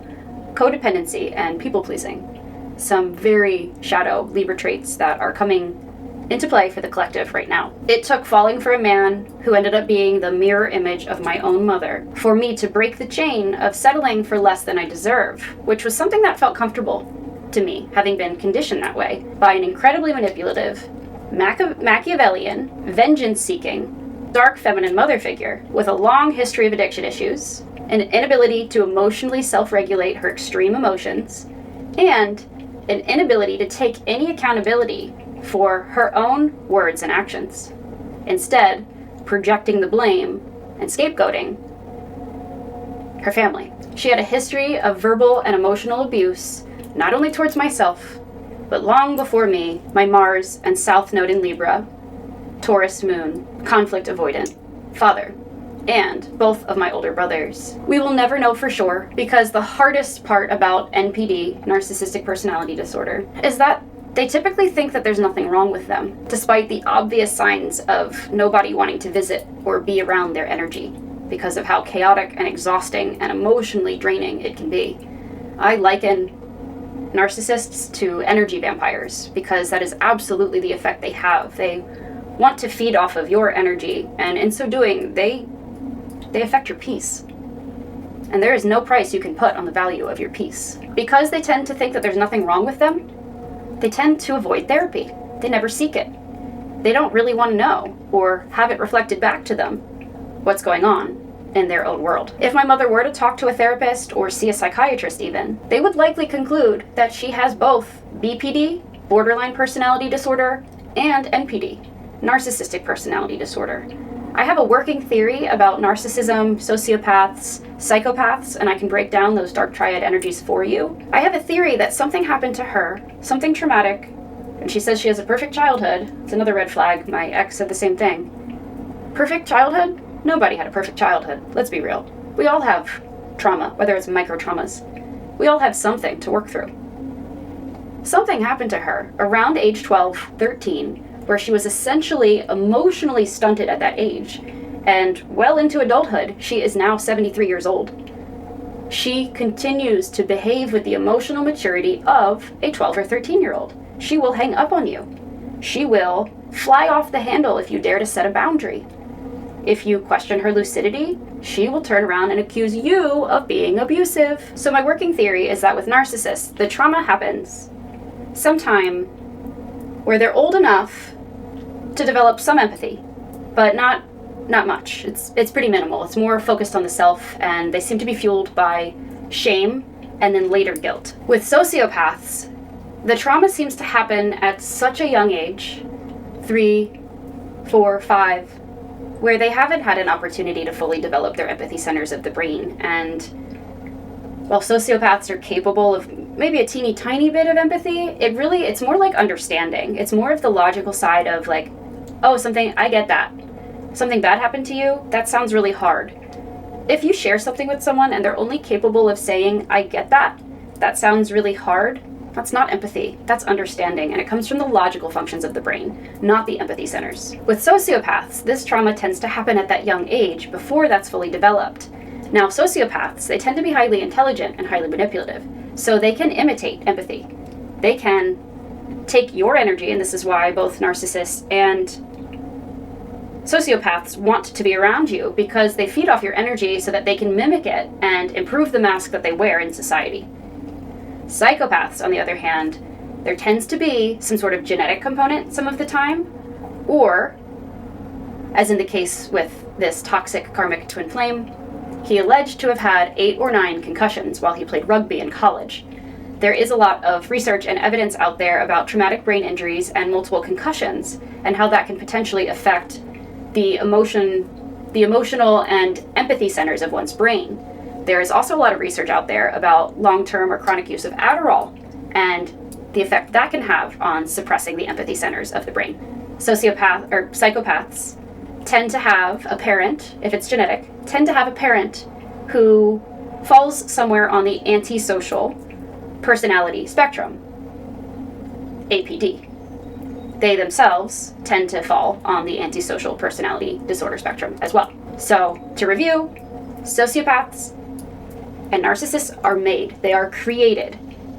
Speaker 1: codependency and people-pleasing. Some very shadow Libra traits that are coming into play for the collective right now. It took falling for a man who ended up being the mirror image of my own mother for me to break the chain of settling for less than I deserve, which was something that felt comfortable to me, having been conditioned that way by an incredibly manipulative, Machiavellian, vengeance-seeking, dark feminine mother figure with a long history of addiction issues, an inability to emotionally self-regulate her extreme emotions, and an inability to take any accountability for her own words and actions, instead projecting the blame and scapegoating her family. She had a history of verbal and emotional abuse, not only towards myself, but long before me, my Mars and South Node in Libra, Taurus Moon, conflict avoidant, father, and both of my older brothers. We will never know for sure, because the hardest part about NPD, narcissistic personality disorder, is that They typically think that there's nothing wrong with them, despite the obvious signs of nobody wanting to visit or be around their energy, because of how chaotic and exhausting and emotionally draining it can be. I liken narcissists to energy vampires, because that is absolutely the effect they have. They want to feed off of your energy, and in so doing, they affect your peace. And there is no price you can put on the value of your peace. Because they tend to think that there's nothing wrong with them, they tend to avoid therapy. They never seek it. They don't really want to know, or have it reflected back to them, what's going on in their own world. If my mother were to talk to a therapist or see a psychiatrist even, they would likely conclude that she has both BPD, borderline personality disorder, and NPD, narcissistic personality disorder. I have a working theory about narcissism, sociopaths, psychopaths, and I can break down those dark triad energies for you. I have a theory that something happened to her, something traumatic, and she says she has a perfect childhood. It's another red flag. My ex said the same thing. Perfect childhood? Nobody had a perfect childhood. Let's be real. We all have trauma, whether it's micro traumas. We all have something to work through. Something happened to her around age 12, 13, where she was essentially emotionally stunted at that age. And well into adulthood, she is now 73 years old. She continues to behave with the emotional maturity of a 12 or 13-year-old. She will hang up on you. She will fly off the handle if you dare to set a boundary. If you question her lucidity, she will turn around and accuse you of being abusive. So my working theory is that with narcissists, the trauma happens sometime where they're old enough to develop some empathy, but not much. It's pretty minimal. It's more focused on the self, and they seem to be fueled by shame and then later guilt. With sociopaths, the trauma seems to happen at such a young age, 3, 4, 5, where they haven't had an opportunity to fully develop their empathy centers of the brain. And while sociopaths are capable of maybe a teeny tiny bit of empathy, it's more like understanding. It's more of the logical side of like, oh, I get that. Something bad happened to you? That sounds really hard. If you share something with someone and they're only capable of saying, I get that, that sounds really hard, that's not empathy, that's understanding, and it comes from the logical functions of the brain, not the empathy centers. With sociopaths, this trauma tends to happen at that young age, before that's fully developed. Now, sociopaths, they tend to be highly intelligent and highly manipulative, so they can imitate empathy. They can take your energy, and this is why both narcissists and sociopaths want to be around you, because they feed off your energy so that they can mimic it and improve the mask that they wear in society. Psychopaths, on the other hand, there tends to be some sort of genetic component some of the time, or, as in the case with this toxic karmic twin flame, he alleged to have had 8 or 9 concussions while he played rugby in college. There is a lot of research and evidence out there about traumatic brain injuries and multiple concussions, and how that can potentially affect the emotional and empathy centers of one's brain. There is also a lot of research out there about long-term or chronic use of Adderall and the effect that can have on suppressing the empathy centers of the brain. Psychopaths tend to have a parent, if it's genetic, who falls somewhere on the antisocial personality spectrum, APD. They themselves tend to fall on the antisocial personality disorder spectrum as well. So, to review, sociopaths and narcissists are made. They are created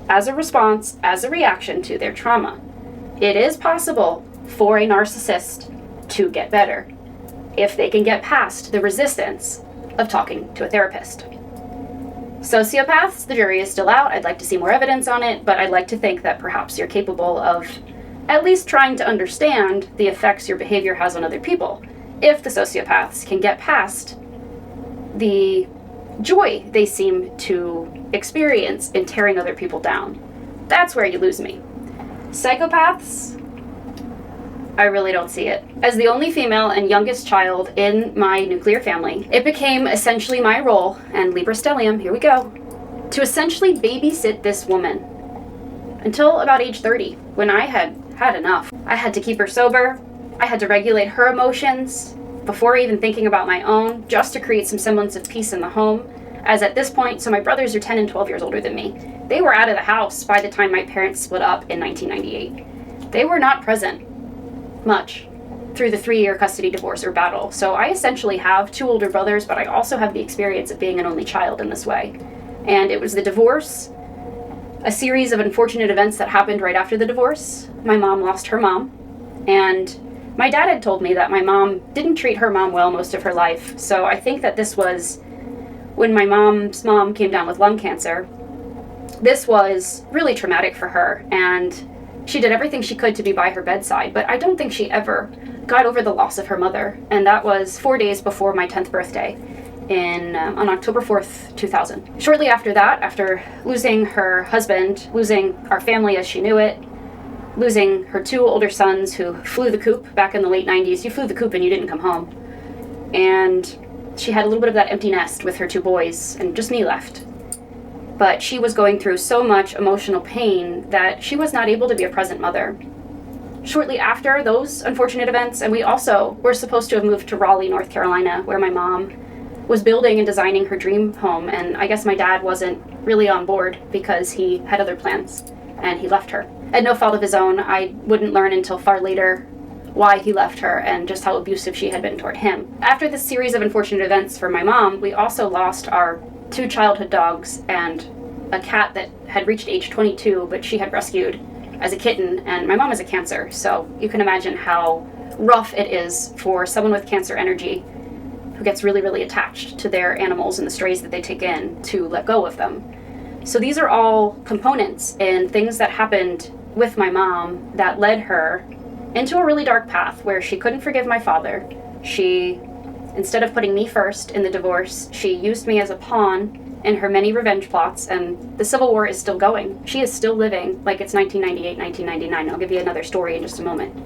Speaker 1: as a response, as a reaction to their trauma. It is possible for a narcissist to get better if they can get past the resistance of talking to a therapist. Sociopaths, the jury is still out. I'd like to see more evidence on it, but I'd like to think that perhaps you're capable of at least trying to understand the effects your behavior has on other people, if the sociopaths can get past the joy they seem to experience in tearing other people down. That's where you lose me. Psychopaths, I really don't see it. As the only female and youngest child in my nuclear family, it became essentially my role, and Libra Stellium, here we go, to essentially babysit this woman until about age 30, when I had had enough. I had to keep her sober. I had to regulate her emotions before even thinking about my own, just to create some semblance of peace in the home. As at this point, so my brothers are 10 and 12 years older than me, They were out of the house by the time my parents split up in 1998. They were not present much through the 3-year custody divorce or battle. So I essentially have 2 older brothers, but I also have the experience of being an only child in this way. And it was the divorce, a series of unfortunate events that happened right after the divorce. My mom lost her mom, and my dad had told me that my mom didn't treat her mom well most of her life. So I think that this was when my mom's mom came down with lung cancer. This was really traumatic for her, and she did everything she could to be by her bedside, but I don't think she ever got over the loss of her mother. And that was 4 days before my 10th birthday on October 4th, 2000. Shortly after that, after losing her husband, losing our family as she knew it, losing her 2 older sons who flew the coop back in the late 90s. You flew the coop and you didn't come home. And she had a little bit of that empty nest with her 2 boys and just me left. But she was going through so much emotional pain that she was not able to be a present mother. Shortly after those unfortunate events, and we also were supposed to have moved to Raleigh, North Carolina, where my mom was building and designing her dream home, and I guess my dad wasn't really on board because he had other plans, and he left her. At no fault of his own. I wouldn't learn until far later why he left her and just how abusive she had been toward him. After this series of unfortunate events for my mom, we also lost our 2 childhood dogs and a cat that had reached age 22, but she had rescued as a kitten, and my mom has a cancer, so you can imagine how rough it is for someone with cancer energy who gets really, really attached to their animals and the strays that they take in to let go of them. So these are all components and things that happened with my mom that led her into a really dark path where she couldn't forgive my father. She, instead of putting me first in the divorce, she used me as a pawn in her many revenge plots, and the Civil War is still going. She is still living like it's 1998, 1999. I'll give you another story in just a moment.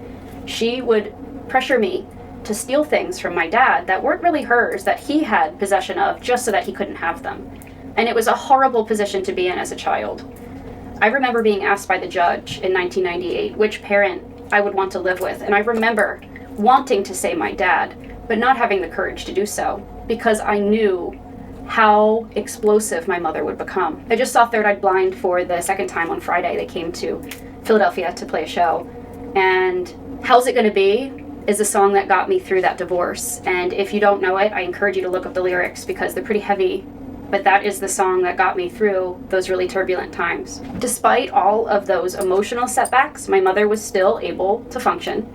Speaker 1: She would pressure me to steal things from my dad that weren't really hers, that he had possession of, just so that he couldn't have them. And it was a horrible position to be in as a child. I remember being asked by the judge in 1998 which parent I would want to live with, and I remember wanting to say my dad, but not having the courage to do so, because I knew how explosive my mother would become. I just saw Third Eye Blind for the second time on Friday. They came to Philadelphia to play a show, and How's It Gonna Be is a song that got me through that divorce. And if you don't know it, I encourage you to look up the lyrics because they're pretty heavy, but that is the song that got me through those really turbulent times. Despite all of those emotional setbacks, my mother was still able to function.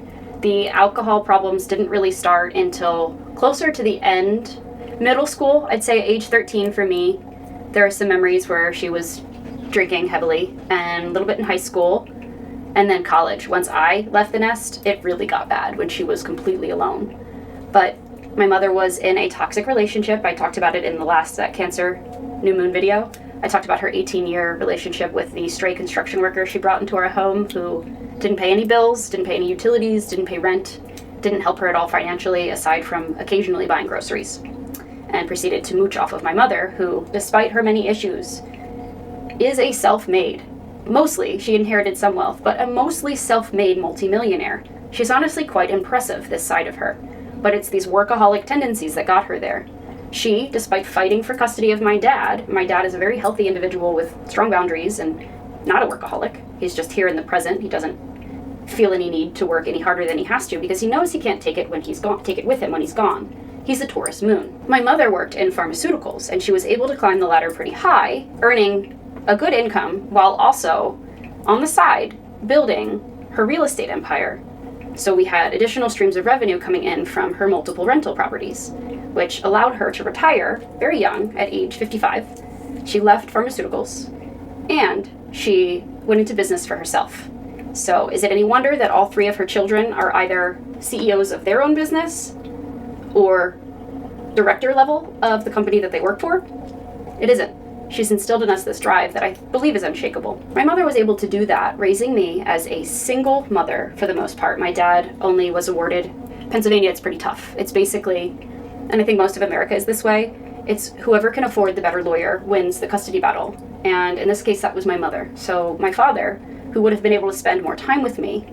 Speaker 1: The alcohol problems didn't really start until closer to the end. Middle school, I'd say age 13 for me. There are some memories where she was drinking heavily, and a little bit in high school, and then college. Once I left the nest, it really got bad when she was completely alone. But my mother was in a toxic relationship. I talked about it in the last Cancer New Moon video. I talked about her 18-year relationship with the stray construction worker she brought into our home who didn't pay any bills, didn't pay any utilities, didn't pay rent, didn't help her at all financially aside from occasionally buying groceries, and proceeded to mooch off of my mother, who, despite her many issues, is a self-made. Mostly, she inherited some wealth, but a mostly self-made multimillionaire. She's honestly quite impressive, this side of her. But it's these workaholic tendencies that got her there. She, despite fighting for custody of my dad is a very healthy individual with strong boundaries and not a workaholic. He's just here in the present. He doesn't feel any need to work any harder than he has to because he knows he can't take it when he's gone, take it with him when he's gone. He's a Taurus moon. My mother worked in pharmaceuticals, and she was able to climb the ladder pretty high, earning a good income while also, on the side, building her real estate empire. So we had additional streams of revenue coming in from her multiple rental properties, which allowed her to retire very young at age 55. She left pharmaceuticals, and she went into business for herself. So is it any wonder that all 3 of her children are either CEOs of their own business or director level of the company that they work for? It isn't. She's instilled in us this drive that I believe is unshakable. My mother was able to do that, raising me as a single mother for the most part. My dad only was awarded, Pennsylvania, it's pretty tough. It's basically, and I think most of America is this way, it's whoever can afford the better lawyer wins the custody battle. And in this case, that was my mother. So my father, who would have been able to spend more time with me,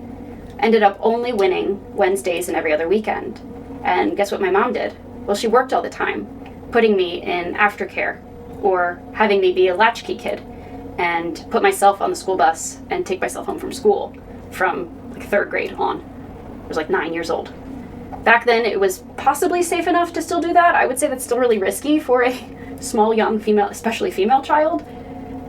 Speaker 1: ended up only winning Wednesdays and every other weekend. And guess what my mom did? Well, she worked all the time, putting me in aftercare or having me be a latchkey kid. and put myself on the school bus and take myself home from school from like 3rd grade on. I was like 9 years old. Back then, it was possibly safe enough to still do that. I would say that's still really risky for a small, young female, especially female child.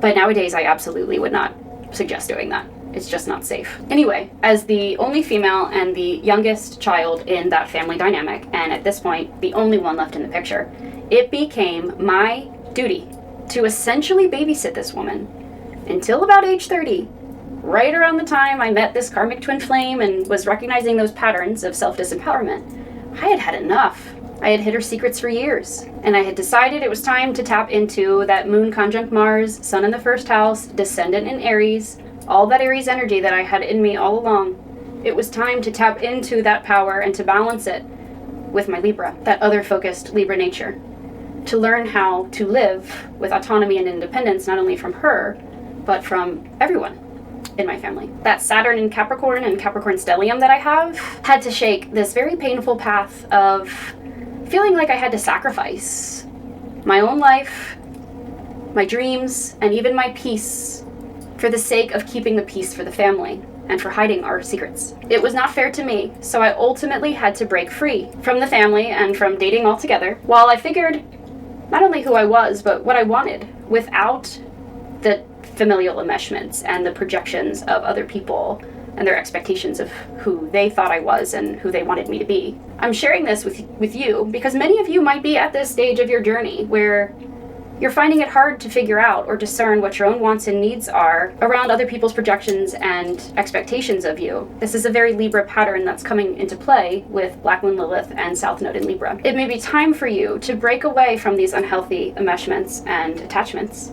Speaker 1: But nowadays, I absolutely would not suggest doing that. It's just not safe. Anyway, as the only female and the youngest child in that family dynamic, and at this point, the only one left in the picture, it became my duty to essentially babysit this woman until about age 30. Right around the time I met this karmic twin flame and was recognizing those patterns of self-disempowerment, I had had enough. I had hid her secrets for years, and I had decided it was time to tap into that moon conjunct Mars, sun in the 1st house, descendant in Aries, all that Aries energy that I had in me all along. It was time to tap into that power and to balance it with my Libra, that other focused Libra nature, to learn how to live with autonomy and independence, not only from her, but from everyone in my family. That Saturn in Capricorn and Capricorn stellium that I have had to shake this very painful path of feeling like I had to sacrifice my own life, my dreams, and even my peace for the sake of keeping the peace for the family and for hiding our secrets. It was not fair to me, so I ultimately had to break free from the family and from dating altogether, while I figured not only who I was, but what I wanted without the familial enmeshments and the projections of other people and their expectations of who they thought I was and who they wanted me to be. I'm sharing this with you because many of you might be at this stage of your journey where you're finding it hard to figure out or discern what your own wants and needs are around other people's projections and expectations of you. This is a very Libra pattern that's coming into play with Black Moon Lilith and South Node in Libra. It may be time for you to break away from these unhealthy enmeshments and attachments,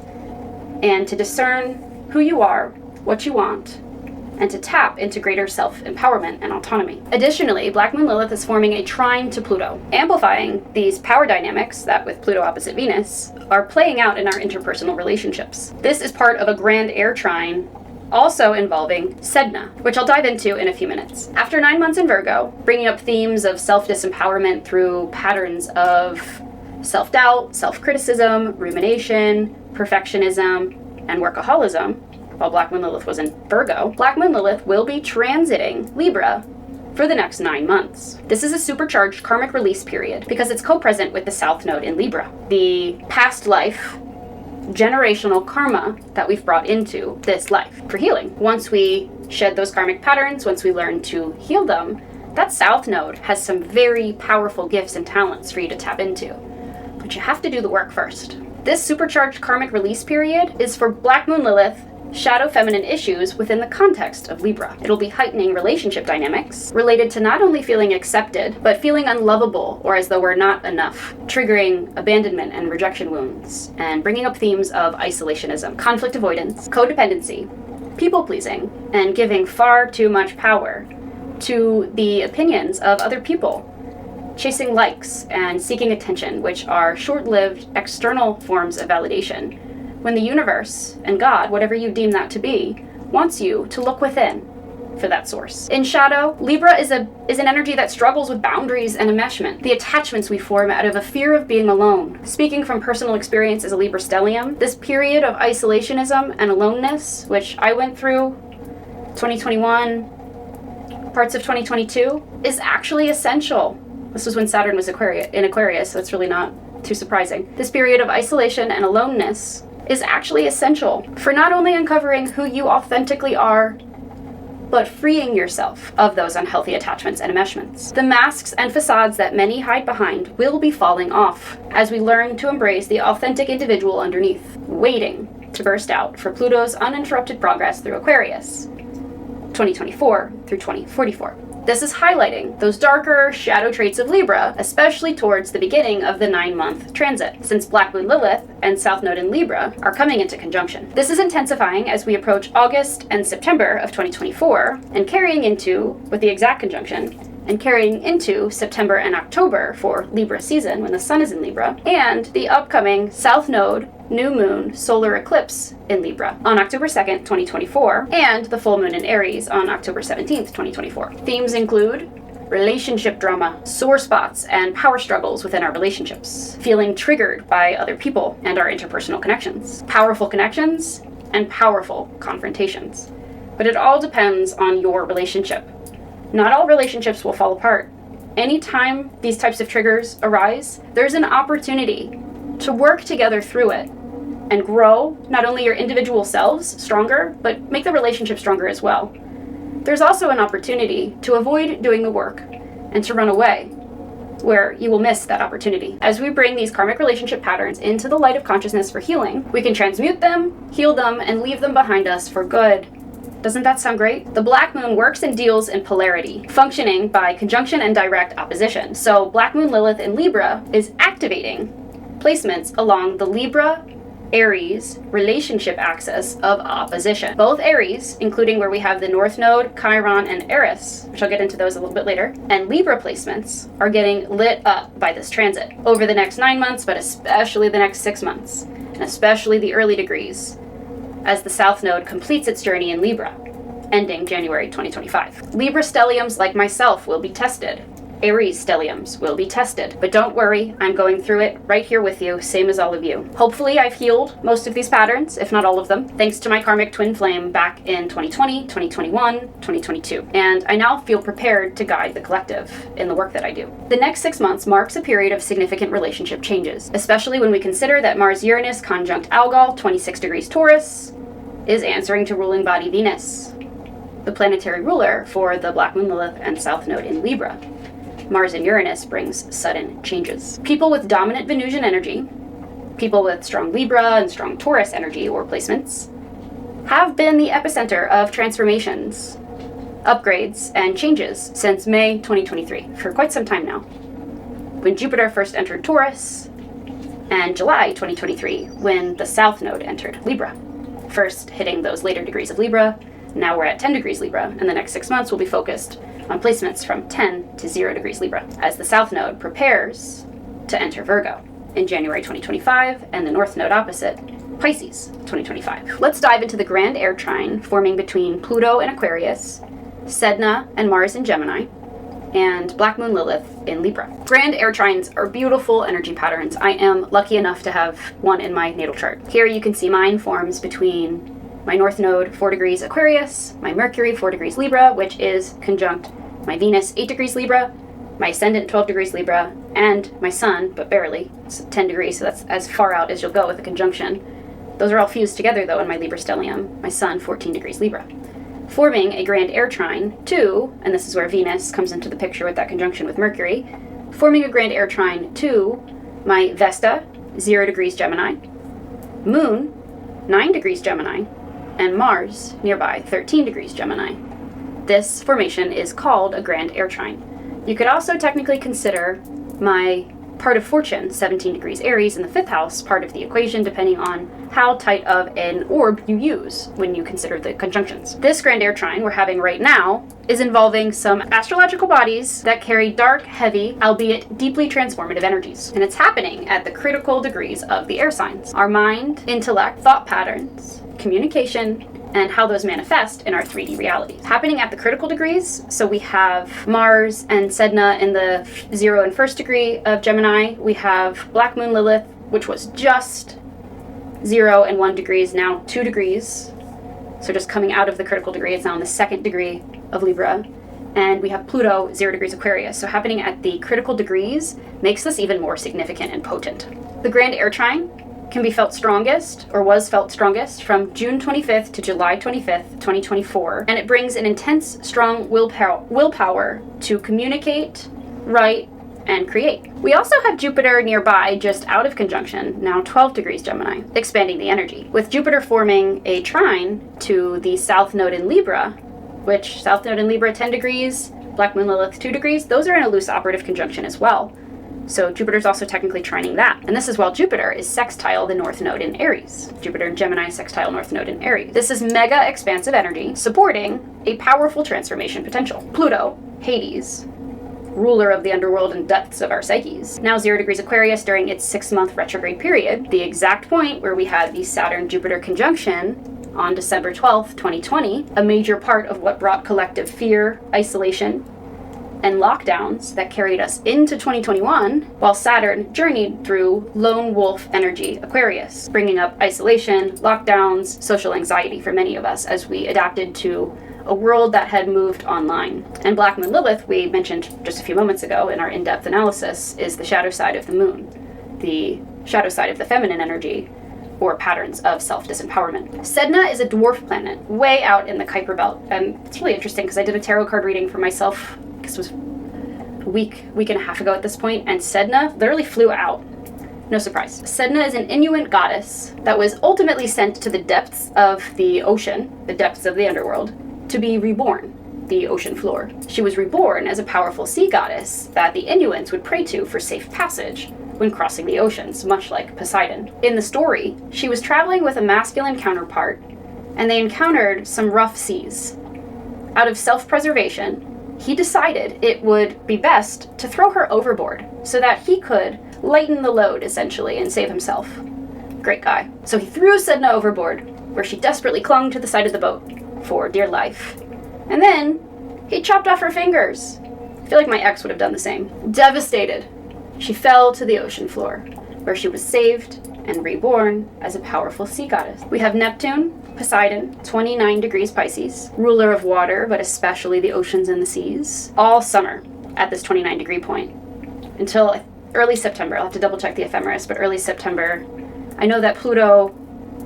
Speaker 1: and to discern who you are, what you want, and to tap into greater self-empowerment and autonomy. Additionally, Black Moon Lilith is forming a trine to Pluto, amplifying these power dynamics that, with Pluto opposite Venus, are playing out in our interpersonal relationships. This is part of a grand air trine also involving Sedna, which I'll dive into in a few minutes. After 9 months in Virgo, bringing up themes of self-disempowerment through patterns of self-doubt, self-criticism, rumination, perfectionism, and workaholism, while Black Moon Lilith was in Virgo, Black Moon Lilith will be transiting Libra for the next 9 months. This is a supercharged karmic release period because it's co-present with the South Node in Libra. The past life, generational karma that we've brought into this life for healing. Once we shed those karmic patterns, once we learn to heal them, that South Node has some very powerful gifts and talents for you to tap into. But you have to do the work first. This supercharged karmic release period is for Black Moon Lilith shadow feminine issues within the context of Libra. It'll be heightening relationship dynamics related to not only feeling accepted, but feeling unlovable or as though we're not enough, triggering abandonment and rejection wounds, and bringing up themes of isolationism, conflict avoidance, codependency, people-pleasing, and giving far too much power to the opinions of other people, chasing likes and seeking attention, which are short-lived external forms of validation, when the universe and God, whatever you deem that to be, wants you to look within for that source. In shadow, Libra is an energy that struggles with boundaries and enmeshment, the attachments we form out of a fear of being alone. Speaking from personal experience as a Libra stellium, this period of isolationism and aloneness, which I went through 2021, parts of 2022, is actually essential. This was when Saturn was in Aquarius, so it's really not too surprising. This period of isolation and aloneness is actually essential for not only uncovering who you authentically are, but freeing yourself of those unhealthy attachments and enmeshments. The masks and facades that many hide behind will be falling off as we learn to embrace the authentic individual underneath, waiting to burst out for Pluto's uninterrupted progress through Aquarius, 2024 through 2044. This is highlighting those darker shadow traits of Libra, especially towards the beginning of the 9-month transit, since Black Moon Lilith and South Node in Libra are coming into conjunction. This is intensifying as we approach August and September of 2024, and carrying into, with the exact conjunction, and carrying into September and October for Libra season when the sun is in Libra, and the upcoming South Node new moon solar eclipse in Libra on October 2nd, 2024, and the full moon in Aries on October 17th, 2024. Themes include relationship drama, sore spots, and power struggles within our relationships, feeling triggered by other people and our interpersonal connections, powerful connections, and powerful confrontations. But it all depends on your relationship. Not all relationships will fall apart. Anytime these types of triggers arise, there's an opportunity to work together through it and grow not only your individual selves stronger, but make the relationship stronger as well. There's also an opportunity to avoid doing the work and to run away, where you will miss that opportunity. As we bring these karmic relationship patterns into the light of consciousness for healing, we can transmute them, heal them, and leave them behind us for good. Doesn't that sound great? The Black Moon works and deals in polarity, functioning by conjunction and direct opposition. So Black Moon Lilith in Libra is activating placements along the Libra Aries relationship axis of opposition. Both Aries, including where we have the North Node, Chiron, and Eris, which I'll get into those a little bit later, and Libra placements are getting lit up by this transit over the next 9 months, but especially the next 6 months, and especially the early degrees, as the South Node completes its journey in Libra, ending January 2025. Libra stelliums like myself will be tested. Aries stelliums will be tested. But don't worry, I'm going through it right here with you, same as all of you. Hopefully I've healed most of these patterns, if not all of them, thanks to my karmic twin flame back in 2020, 2021, 2022. And I now feel prepared to guide the collective in the work that I do. The next 6 months marks a period of significant relationship changes, especially when we consider that Mars-Uranus conjunct Algol, 26 degrees Taurus, is answering to ruling body Venus, the planetary ruler for the Black Moon Lilith and South Node in Libra. Mars and Uranus brings sudden changes. People with dominant Venusian energy, people with strong Libra and strong Taurus energy or placements, have been the epicenter of transformations, upgrades, and changes since May 2023, for quite some time now, when Jupiter first entered Taurus, and July 2023, when the South Node entered Libra, first hitting those later degrees of Libra. Now we're at 10 degrees Libra, and the next 6 months will be focused on placements from 10 to 0 degrees Libra, as the South Node prepares to enter Virgo in January 2025, and the North Node opposite, Pisces 2025. Let's dive into the Grand Air Trine forming between Pluto in Aquarius, Sedna and Mars in Gemini, and Black Moon Lilith in Libra. Grand Air Trines are beautiful energy patterns. I am lucky enough to have one in my natal chart. Here you can see mine forms between my North Node 4 degrees Aquarius, my Mercury 4 degrees Libra, which is conjunct my Venus 8 degrees Libra, my Ascendant 12 degrees Libra, and my Sun, but barely, it's 10 degrees, so that's as far out as you'll go with a conjunction. Those are all fused together though in my Libra stellium, my Sun 14 degrees Libra, forming a Grand Air Trine to, and this is where Venus comes into the picture with that conjunction with Mercury, forming a Grand Air Trine to my Vesta 0 degrees Gemini, Moon 9 degrees Gemini, and Mars nearby 13 degrees Gemini. This formation is called a Grand Air Trine. You could also technically consider my part of fortune, 17 degrees Aries in the 5th house, part of the equation, depending on how tight of an orb you use when you consider the conjunctions. This Grand Air Trine we're having right now is involving some astrological bodies that carry dark, heavy, albeit deeply transformative energies. And it's happening at the critical degrees of the air signs. Our mind, intellect, thought patterns, communication, and how those manifest in our 3D reality. Happening at the critical degrees, so we have Mars and Sedna in the 0 and 1st degree of Gemini. We have Black Moon Lilith, which was just 0 and 1 degrees, now 2 degrees. So just coming out of the critical degree, it's now in the 2nd degree of Libra. And we have Pluto, 0 degrees Aquarius. So happening at the critical degrees makes this even more significant and potent. The Grand Air Trine can be felt strongest, or was felt strongest, from June 25th to July 25th, 2024. And it brings an intense, strong willpower to communicate, write, and create. We also have Jupiter nearby, just out of conjunction, now 12 degrees Gemini, expanding the energy. With Jupiter forming a trine to the South Node in Libra, which South Node in Libra 10 degrees, Black Moon Lilith 2 degrees, those are in a loose operative conjunction as well. So Jupiter's also technically trining that. And this is while Jupiter is sextile the North Node in Aries. Jupiter in Gemini sextile North Node in Aries. This is mega expansive energy supporting a powerful transformation potential. Pluto, Hades, ruler of the underworld and depths of our psyches, now 0 degrees Aquarius during its 6-month retrograde period, the exact point where we had the Saturn-Jupiter conjunction on December 12th, 2020, a major part of what brought collective fear, isolation, and lockdowns that carried us into 2021, while Saturn journeyed through lone wolf energy Aquarius, bringing up isolation, lockdowns, social anxiety for many of us as we adapted to a world that had moved online. And Black Moon Lilith, we mentioned just a few moments ago in our in-depth analysis, is the shadow side of the moon, the shadow side of the feminine energy, or patterns of self-disempowerment. Sedna is a dwarf planet, way out in the Kuiper Belt, and it's really interesting because I did a tarot card reading for myself, this was a week and a half ago at this point, and Sedna literally flew out. No surprise. Sedna is an Inuit goddess that was ultimately sent to the depths of the ocean, the depths of the underworld, to be reborn, the ocean floor. She was reborn as a powerful sea goddess that the Inuits would pray to for safe passage when crossing the oceans, much like Poseidon. In the story, she was traveling with a masculine counterpart, and they encountered some rough seas. Out of self-preservation, he decided it would be best to throw her overboard so that he could lighten the load, essentially, and save himself. Great guy. So he threw Sedna overboard, where she desperately clung to the side of the boat for dear life. And then he chopped off her fingers. I feel like my ex would have done the same. Devastated, she fell to the ocean floor, where she was saved and reborn as a powerful sea goddess. We have Neptune, Poseidon, 29 degrees Pisces, ruler of water, but especially the oceans and the seas, all summer at this 29 degree point until early September. I'll have to double check the ephemeris, but early September. I know that Pluto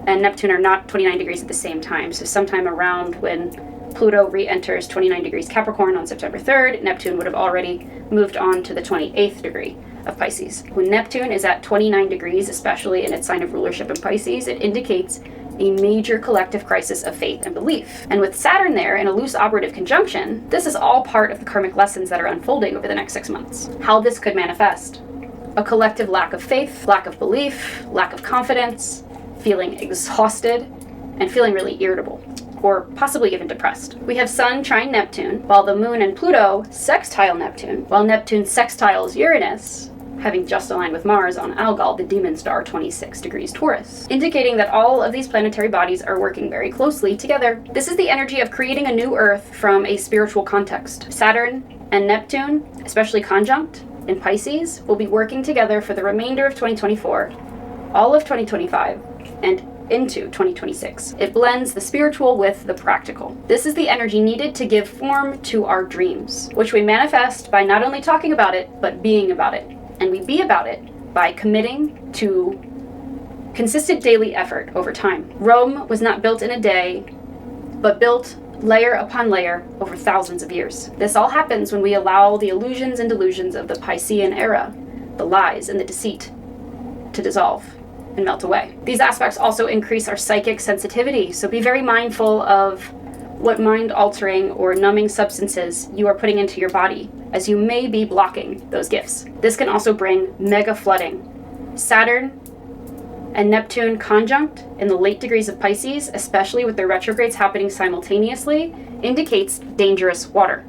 Speaker 1: and Neptune are not 29 degrees at the same time, so sometime around when Pluto re-enters 29 degrees Capricorn on September 3rd, Neptune would have already moved on to the 28th degree of Pisces. When Neptune is at 29 degrees, especially in its sign of rulership in Pisces, it indicates a major collective crisis of faith and belief. And with Saturn there in a loose operative conjunction, this is all part of the karmic lessons that are unfolding over the next 6 months. How this could manifest: a collective lack of faith, lack of belief, lack of confidence, feeling exhausted, and feeling really irritable, or possibly even depressed. We have Sun trine Neptune, while the Moon and Pluto sextile Neptune, while Neptune sextiles Uranus, having just aligned with Mars on Algol, the demon star, 26 degrees Taurus, indicating that all of these planetary bodies are working very closely together. This is the energy of creating a new Earth from a spiritual context. Saturn and Neptune, especially conjunct in Pisces, will be working together for the remainder of 2024, all of 2025, and into 2026. It blends the spiritual with the practical. This is the energy needed to give form to our dreams, which we manifest by not only talking about it, but being about it. And we be about it by committing to consistent daily effort over time. Rome was not built in a day, but built layer upon layer over thousands of years. This all happens when we allow the illusions and delusions of the Piscean era, the lies and the deceit, to dissolve and melt away. These aspects also increase our psychic sensitivity, so be very mindful of what mind-altering or numbing substances you are putting into your body, as you may be blocking those gifts. This can also bring mega flooding. Saturn and Neptune conjunct in the late degrees of Pisces, especially with their retrogrades happening simultaneously, indicates dangerous water.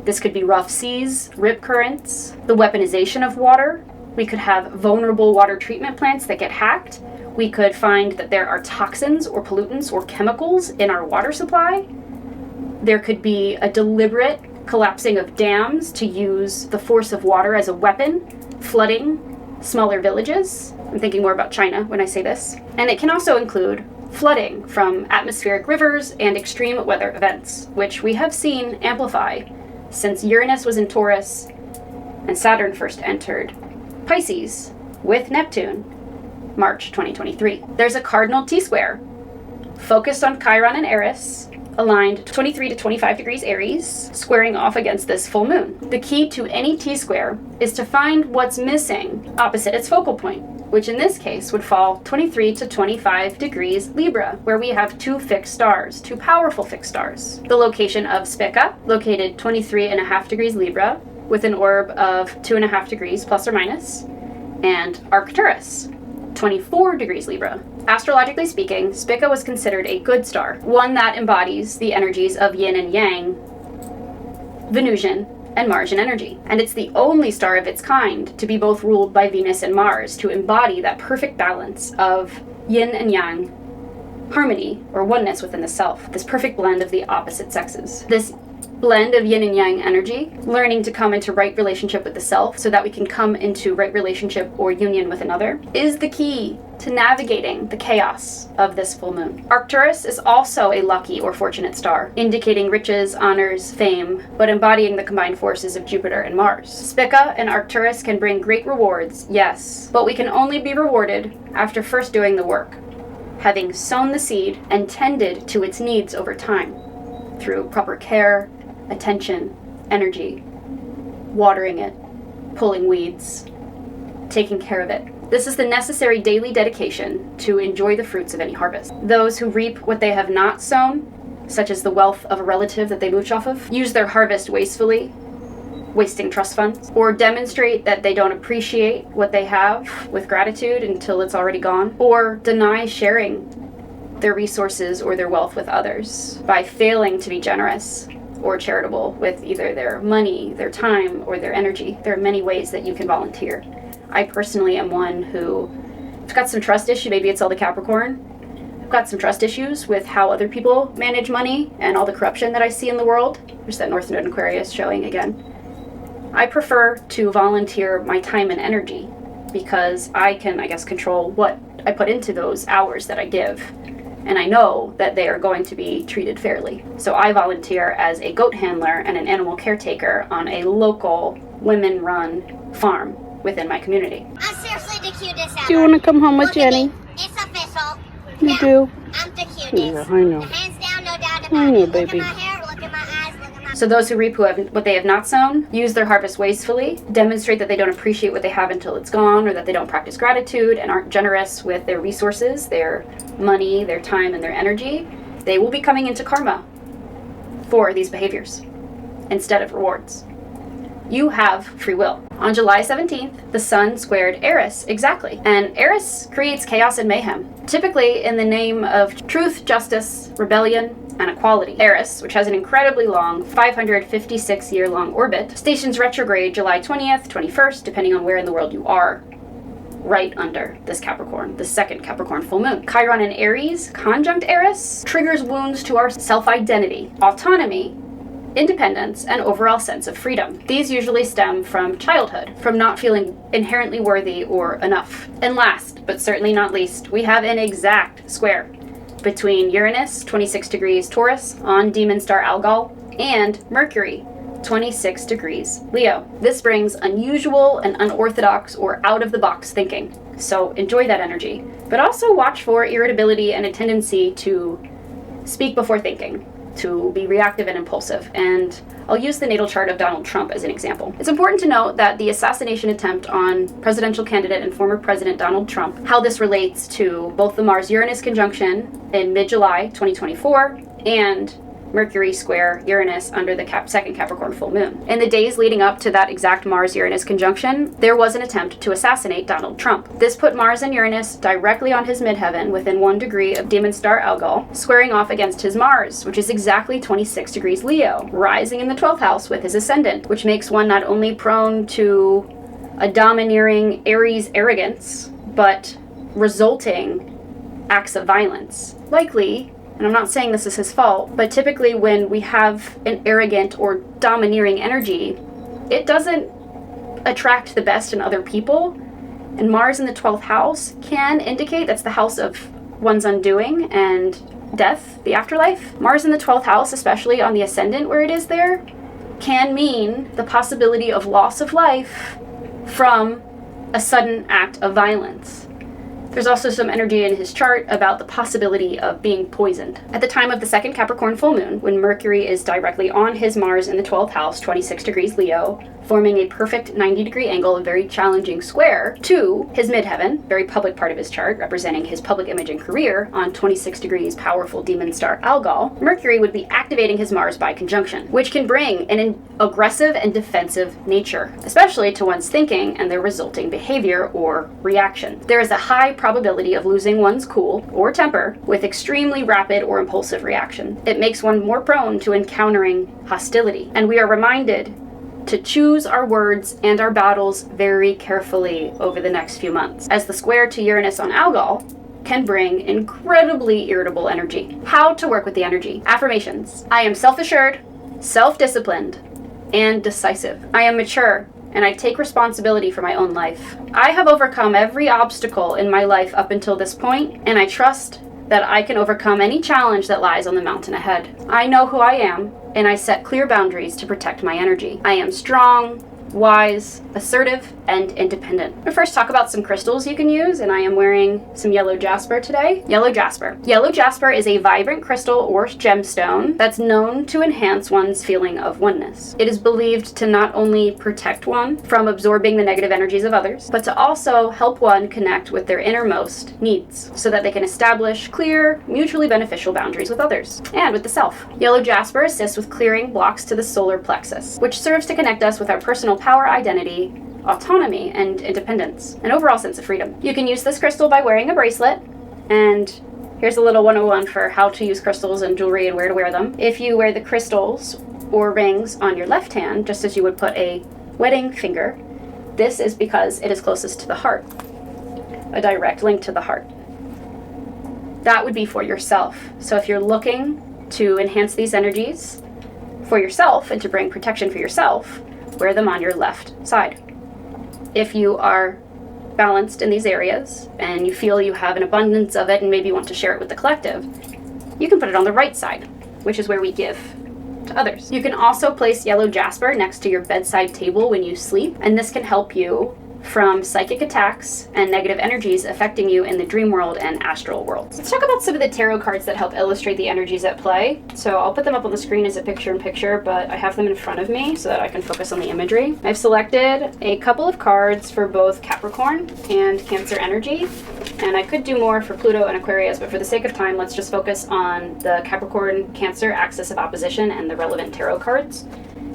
Speaker 1: This could be rough seas, rip currents, the weaponization of water. We could have vulnerable water treatment plants that get hacked. We could find that there are toxins or pollutants or chemicals in our water supply. There could be a deliberate collapsing of dams to use the force of water as a weapon, flooding smaller villages. I'm thinking more about China when I say this. And it can also include flooding from atmospheric rivers and extreme weather events, which we have seen amplify since Uranus was in Taurus and Saturn first entered Pisces with Neptune, March 2023. There's a cardinal T-square focused on Chiron and Eris, aligned 23 to 25 degrees Aries, squaring off against this full moon. The key to any T-square is to find what's missing opposite its focal point, which in this case would fall 23 to 25 degrees Libra, where we have two fixed stars, two powerful fixed stars. The location of Spica, located 23.5 degrees Libra, with an orb of 2.5 degrees plus or minus, and Arcturus, 24 degrees Libra. Astrologically speaking, Spica was considered a good star, one that embodies the energies of yin and yang, Venusian and Martian energy. And it's the only star of its kind to be both ruled by Venus and Mars, to embody that perfect balance of yin and yang, harmony or oneness within the self, this perfect blend of the opposite sexes. This blend of yin and yang energy, learning to come into right relationship with the self so that we can come into right relationship or union with another, is the key to navigating the chaos of this full moon. Arcturus is also a lucky or fortunate star, indicating riches, honors, fame, but embodying the combined forces of Jupiter and Mars. Spica and Arcturus can bring great rewards, yes, but we can only be rewarded after first doing the work, having sown the seed and tended to its needs over time through proper care, attention, energy, watering it, pulling weeds, taking care of it. This is the necessary daily dedication to enjoy the fruits of any harvest. Those who reap what they have not sown, such as the wealth of a relative that they mooch off of, use their harvest wastefully, wasting trust funds, or demonstrate that they don't appreciate what they have with gratitude until it's already gone, or deny sharing their resources or their wealth with others by failing to be generous or charitable with either their money, their time, or their energy. There are many ways that you can volunteer. I personally am one who has got some trust issue. Maybe it's all the Capricorn. I've got some trust issues with how other people manage money and all the corruption that I see in the world. There's that North Node in Aquarius showing again. I prefer to volunteer my time and energy because I can, control what I put into those hours that I give. And I know that they are going to be treated fairly. So I volunteer as a goat handler and an animal caretaker on a local women-run farm within my community.
Speaker 2: I'm seriously the cutest ever.
Speaker 3: Do you want to come home with Jenny?
Speaker 2: It's official.
Speaker 3: You do?
Speaker 2: I'm the cutest.
Speaker 3: Yeah, I know.
Speaker 2: Hands down, no doubt about
Speaker 3: I know,
Speaker 2: it. Look
Speaker 3: baby.
Speaker 2: at my hair, look at my eyes, look at my...
Speaker 1: So those who reap what they have not sown, use their harvest wastefully, demonstrate that they don't appreciate what they have until it's gone, or that they don't practice gratitude and aren't generous with their resources, their money, their time, and their energy, they will be coming into karma for these behaviors instead of rewards. You have free will. On July 17th, the Sun squared Eris exactly. And Eris creates chaos and mayhem, typically in the name of truth, justice, rebellion, and equality. Eris, which has an incredibly long 556-year-long orbit, stations retrograde July 20th, 21st, depending on where in the world you are, right under this Capricorn, the second Capricorn full moon. Chiron in Aries, conjunct Eris, triggers wounds to our self-identity, autonomy, independence, and overall sense of freedom. These usually stem from childhood, from not feeling inherently worthy or enough. And last, but certainly not least, we have an exact square between Uranus, 26 degrees Taurus, on demon star Algol, and Mercury, 26 degrees Leo. This brings unusual and unorthodox or out-of-the-box thinking. So enjoy that energy, but also watch for irritability and a tendency to speak before thinking, to be reactive and impulsive. And I'll use the natal chart of Donald Trump as an example. It's important to note that the assassination attempt on presidential candidate and former President Donald Trump, how this relates to both the Mars-Uranus conjunction in mid-July 2024 and Mercury square Uranus under the second Capricorn full moon. In the days leading up to that exact Mars-Uranus conjunction, there was an attempt to assassinate Donald Trump. This put Mars and Uranus directly on his midheaven within 1 degree of demon star Algol, squaring off against his Mars, which is exactly 26 degrees Leo, rising in the 12th house with his ascendant, which makes one not only prone to a domineering Aries arrogance, but resulting acts of violence. Likely, and I'm not saying this is his fault, but typically when we have an arrogant or domineering energy, it doesn't attract the best in other people. And Mars in the 12th house can indicate that's the house of one's undoing and death, the afterlife. Mars in the 12th house, especially on the ascendant where it is there, can mean the possibility of loss of life from a sudden act of violence. There's also some energy in his chart about the possibility of being poisoned. At the time of the second Capricorn full moon, when Mercury is directly on his Mars in the 12th house, 26 degrees Leo, forming a perfect 90-degree angle, a very challenging square, to his midheaven, very public part of his chart, representing his public image and career, on 26 degrees powerful demon star Algol, Mercury would be activating his Mars by conjunction, which can bring an aggressive and defensive nature, especially to one's thinking and their resulting behavior or reaction. There is a high probability of losing one's cool or temper with extremely rapid or impulsive reaction. It makes one more prone to encountering hostility, and we are reminded to choose our words and our battles very carefully over the next few months, as the square to Uranus on Algol can bring incredibly irritable energy. How to work with the energy. Affirmations. I am self-assured, self-disciplined, and decisive. I am mature, and I take responsibility for my own life. I have overcome every obstacle in my life up until this point, and I trust that I can overcome any challenge that lies on the mountain ahead. I know who I am, and I set clear boundaries to protect my energy. I am strong, wise, assertive, and independent. We'll first talk about some crystals you can use, and I am wearing some yellow jasper today. Yellow jasper. Yellow jasper is a vibrant crystal or gemstone that's known to enhance one's feeling of oneness. It is believed to not only protect one from absorbing the negative energies of others, but to also help one connect with their innermost needs so that they can establish clear, mutually beneficial boundaries with others and with the self. Yellow jasper assists with clearing blocks to the solar plexus, which serves to connect us with our personal power, identity, autonomy, and independence, an overall sense of freedom. You can use this crystal by wearing a bracelet, and here's a little 101 for how to use crystals and jewelry and where to wear them. If you wear the crystals or rings on your left hand, just as you would put a wedding finger, this is because it is closest to the heart, a direct link to the heart. That would be for yourself. So if you're looking to enhance these energies for yourself and to bring protection for yourself, wear them on your left side. If you are balanced in these areas and you feel you have an abundance of it and maybe want to share it with the collective, you can put it on the right side, which is where we give to others. You can also place yellow jasper next to your bedside table when you sleep, and this can help you from psychic attacks and negative energies affecting you in the dream world and astral worlds. Let's talk about some of the tarot cards that help illustrate the energies at play. So I'll put them up on the screen as a picture-in-picture, but I have them in front of me so that I can focus on the imagery. I've selected a couple of cards for both Capricorn and Cancer energy, and I could do more for Pluto and Aquarius, but for the sake of time, let's just focus on the Capricorn-Cancer axis of opposition and the relevant tarot cards.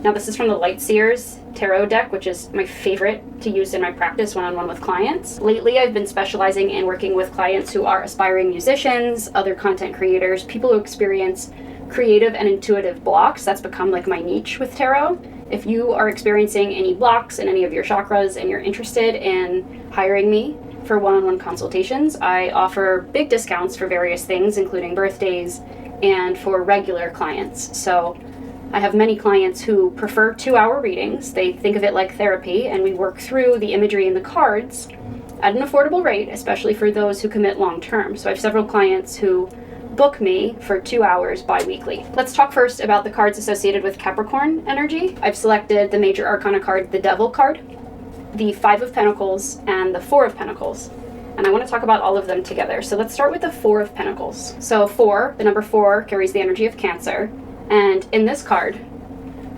Speaker 1: Now, this is from the Light Seers tarot deck, which is my favorite to use in my practice one-on-one with clients. Lately, I've been specializing in working with clients who are aspiring musicians, other content creators, people who experience creative and intuitive blocks. That's become like my niche with tarot. If you are experiencing any blocks in any of your chakras and you're interested in hiring me for one-on-one consultations, I offer big discounts for various things, including birthdays and for regular clients. So I have many clients who prefer 2-hour readings. They think of it like therapy, and we work through the imagery in the cards at an affordable rate, especially for those who commit long term. So I have several clients who book me for 2 hours bi-weekly. Let's talk first about the cards associated with Capricorn energy. I've selected the major arcana card, the Devil card, the 5 of Pentacles, and the 4 of Pentacles. And I want to talk about all of them together. So let's start with the 4 of Pentacles. So 4, the number 4, carries the energy of Cancer. And in this card,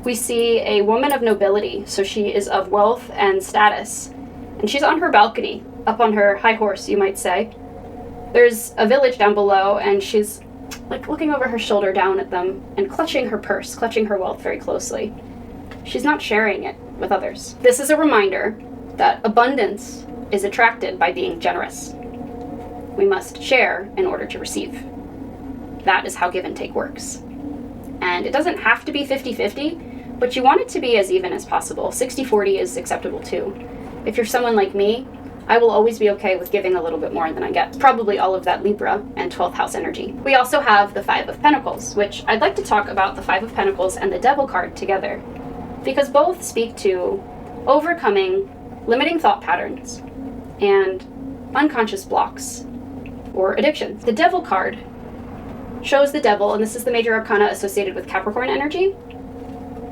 Speaker 1: we see a woman of nobility. So she is of wealth and status. And she's on her balcony, up on her high horse, you might say. There's a village down below, and she's like looking over her shoulder down at them and clutching her purse, clutching her wealth very closely. She's not sharing it with others. This is a reminder that abundance is attracted by being generous. We must share in order to receive. That is how give and take works. And it doesn't have to be 50-50, but you want it to be as even as possible. 60-40 is acceptable too. If you're someone like me, I will always be okay with giving a little bit more than I get. Probably all of that Libra and 12th house energy. We also have the 5 of Pentacles, which I'd like to talk about the 5 of Pentacles and the Devil card together, because both speak to overcoming limiting thought patterns and unconscious blocks or addictions. The Devil card shows the devil, and this is the major arcana associated with Capricorn energy.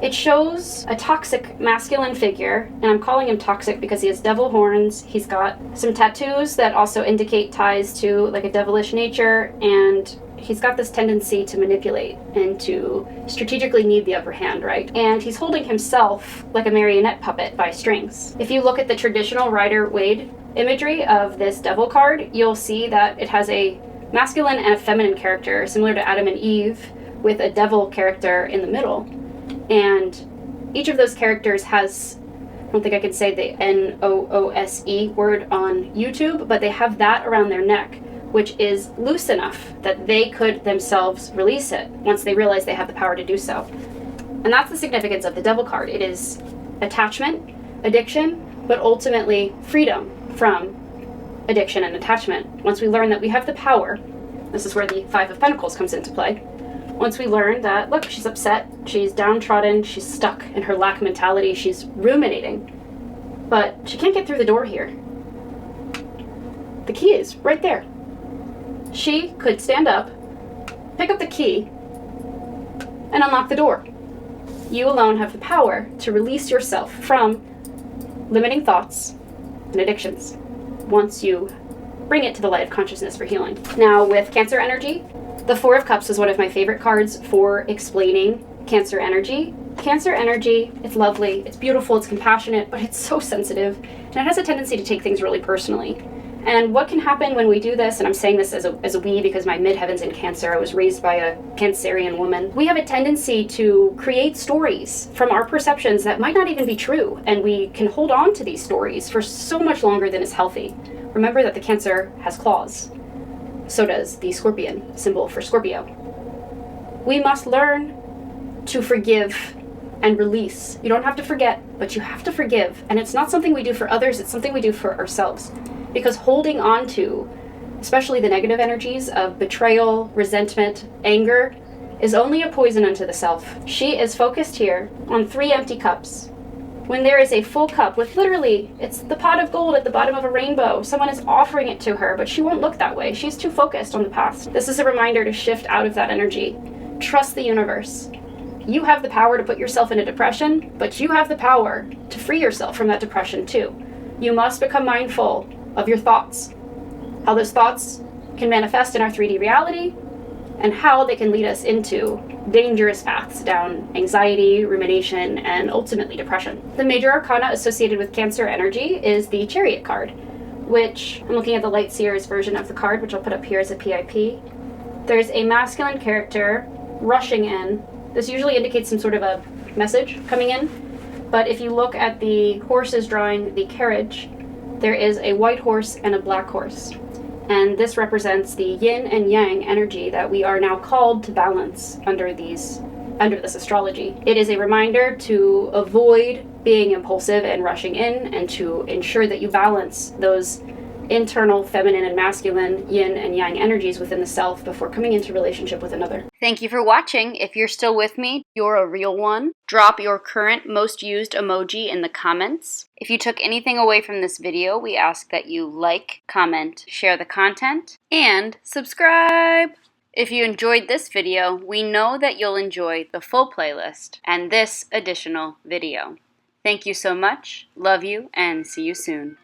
Speaker 1: It shows a toxic masculine figure, and I'm calling him toxic because he has devil horns. He's got some tattoos that also indicate ties to like a devilish nature, and he's got this tendency to manipulate and to strategically need the upper hand, right? And he's holding himself like a marionette puppet by strings. If you look at the traditional Rider-Waite imagery of this devil card, you'll see that it has a masculine and a feminine character, similar to Adam and Eve, with a devil character in the middle. And each of those characters has, I don't think I can say the N-O-O-S-E word on YouTube, but they have that around their neck, which is loose enough that they could themselves release it once they realize they have the power to do so. And that's the significance of the Devil card. It is attachment, addiction, but ultimately freedom from addiction and attachment. Once we learn that we have the power, this is where the 5 of Pentacles comes into play, Once we learn that, look, she's upset, she's downtrodden, she's stuck in her lack mentality, she's ruminating, but she can't get through the door here. The key is right there. She could stand up, pick up the key, and unlock the door. You alone have the power to release yourself from limiting thoughts and addictions once you bring it to the light of consciousness for healing. Now, with Cancer energy, the Four of Cups is one of my favorite cards for explaining Cancer energy. Cancer energy, it's lovely, it's beautiful, it's compassionate, but it's so sensitive, and it has a tendency to take things really personally. And what can happen when we do this, and I'm saying this as a we because my midheaven's in Cancer, I was raised by a Cancerian woman, we have a tendency to create stories from our perceptions that might not even be true, and we can hold on to these stories for so much longer than is healthy. Remember that the Cancer has claws. So does the Scorpion, symbol for Scorpio. We must learn to forgive and release. You don't have to forget, but you have to forgive. And it's not something we do for others, it's something we do for ourselves. Because holding on to, especially the negative energies of betrayal, resentment, anger, is only a poison unto the self. She is focused here on 3 empty cups. When there is a full cup with literally, it's the pot of gold at the bottom of a rainbow. Someone is offering it to her, but she won't look that way. She's too focused on the past. This is a reminder to shift out of that energy. Trust the universe. You have the power to put yourself in a depression, but you have the power to free yourself from that depression too. You must become mindful of your thoughts, how those thoughts can manifest in our 3D reality, and how they can lead us into dangerous paths down anxiety, rumination, and ultimately depression. The major arcana associated with Cancer energy is the Chariot card, which I'm looking at the Light Seer's version of the card, which I'll put up here as a PIP. There's a masculine character rushing in. This usually indicates some sort of a message coming in, but if you look at the horses drawing the carriage, there is a white horse and a black horse. And this represents the yin and yang energy that we are now called to balance under this astrology. It is a reminder to avoid being impulsive and rushing in, and to ensure that you balance those internal feminine and masculine yin and yang energies within the self before coming into relationship with another. Thank you for watching. If you're still with me, you're a real one. Drop your current most used emoji in the comments. If you took anything away from this video, we ask that you like, comment, share the content, and subscribe. If you enjoyed this video, we know that you'll enjoy the full playlist and this additional video. Thank you so much, love you, and see you soon.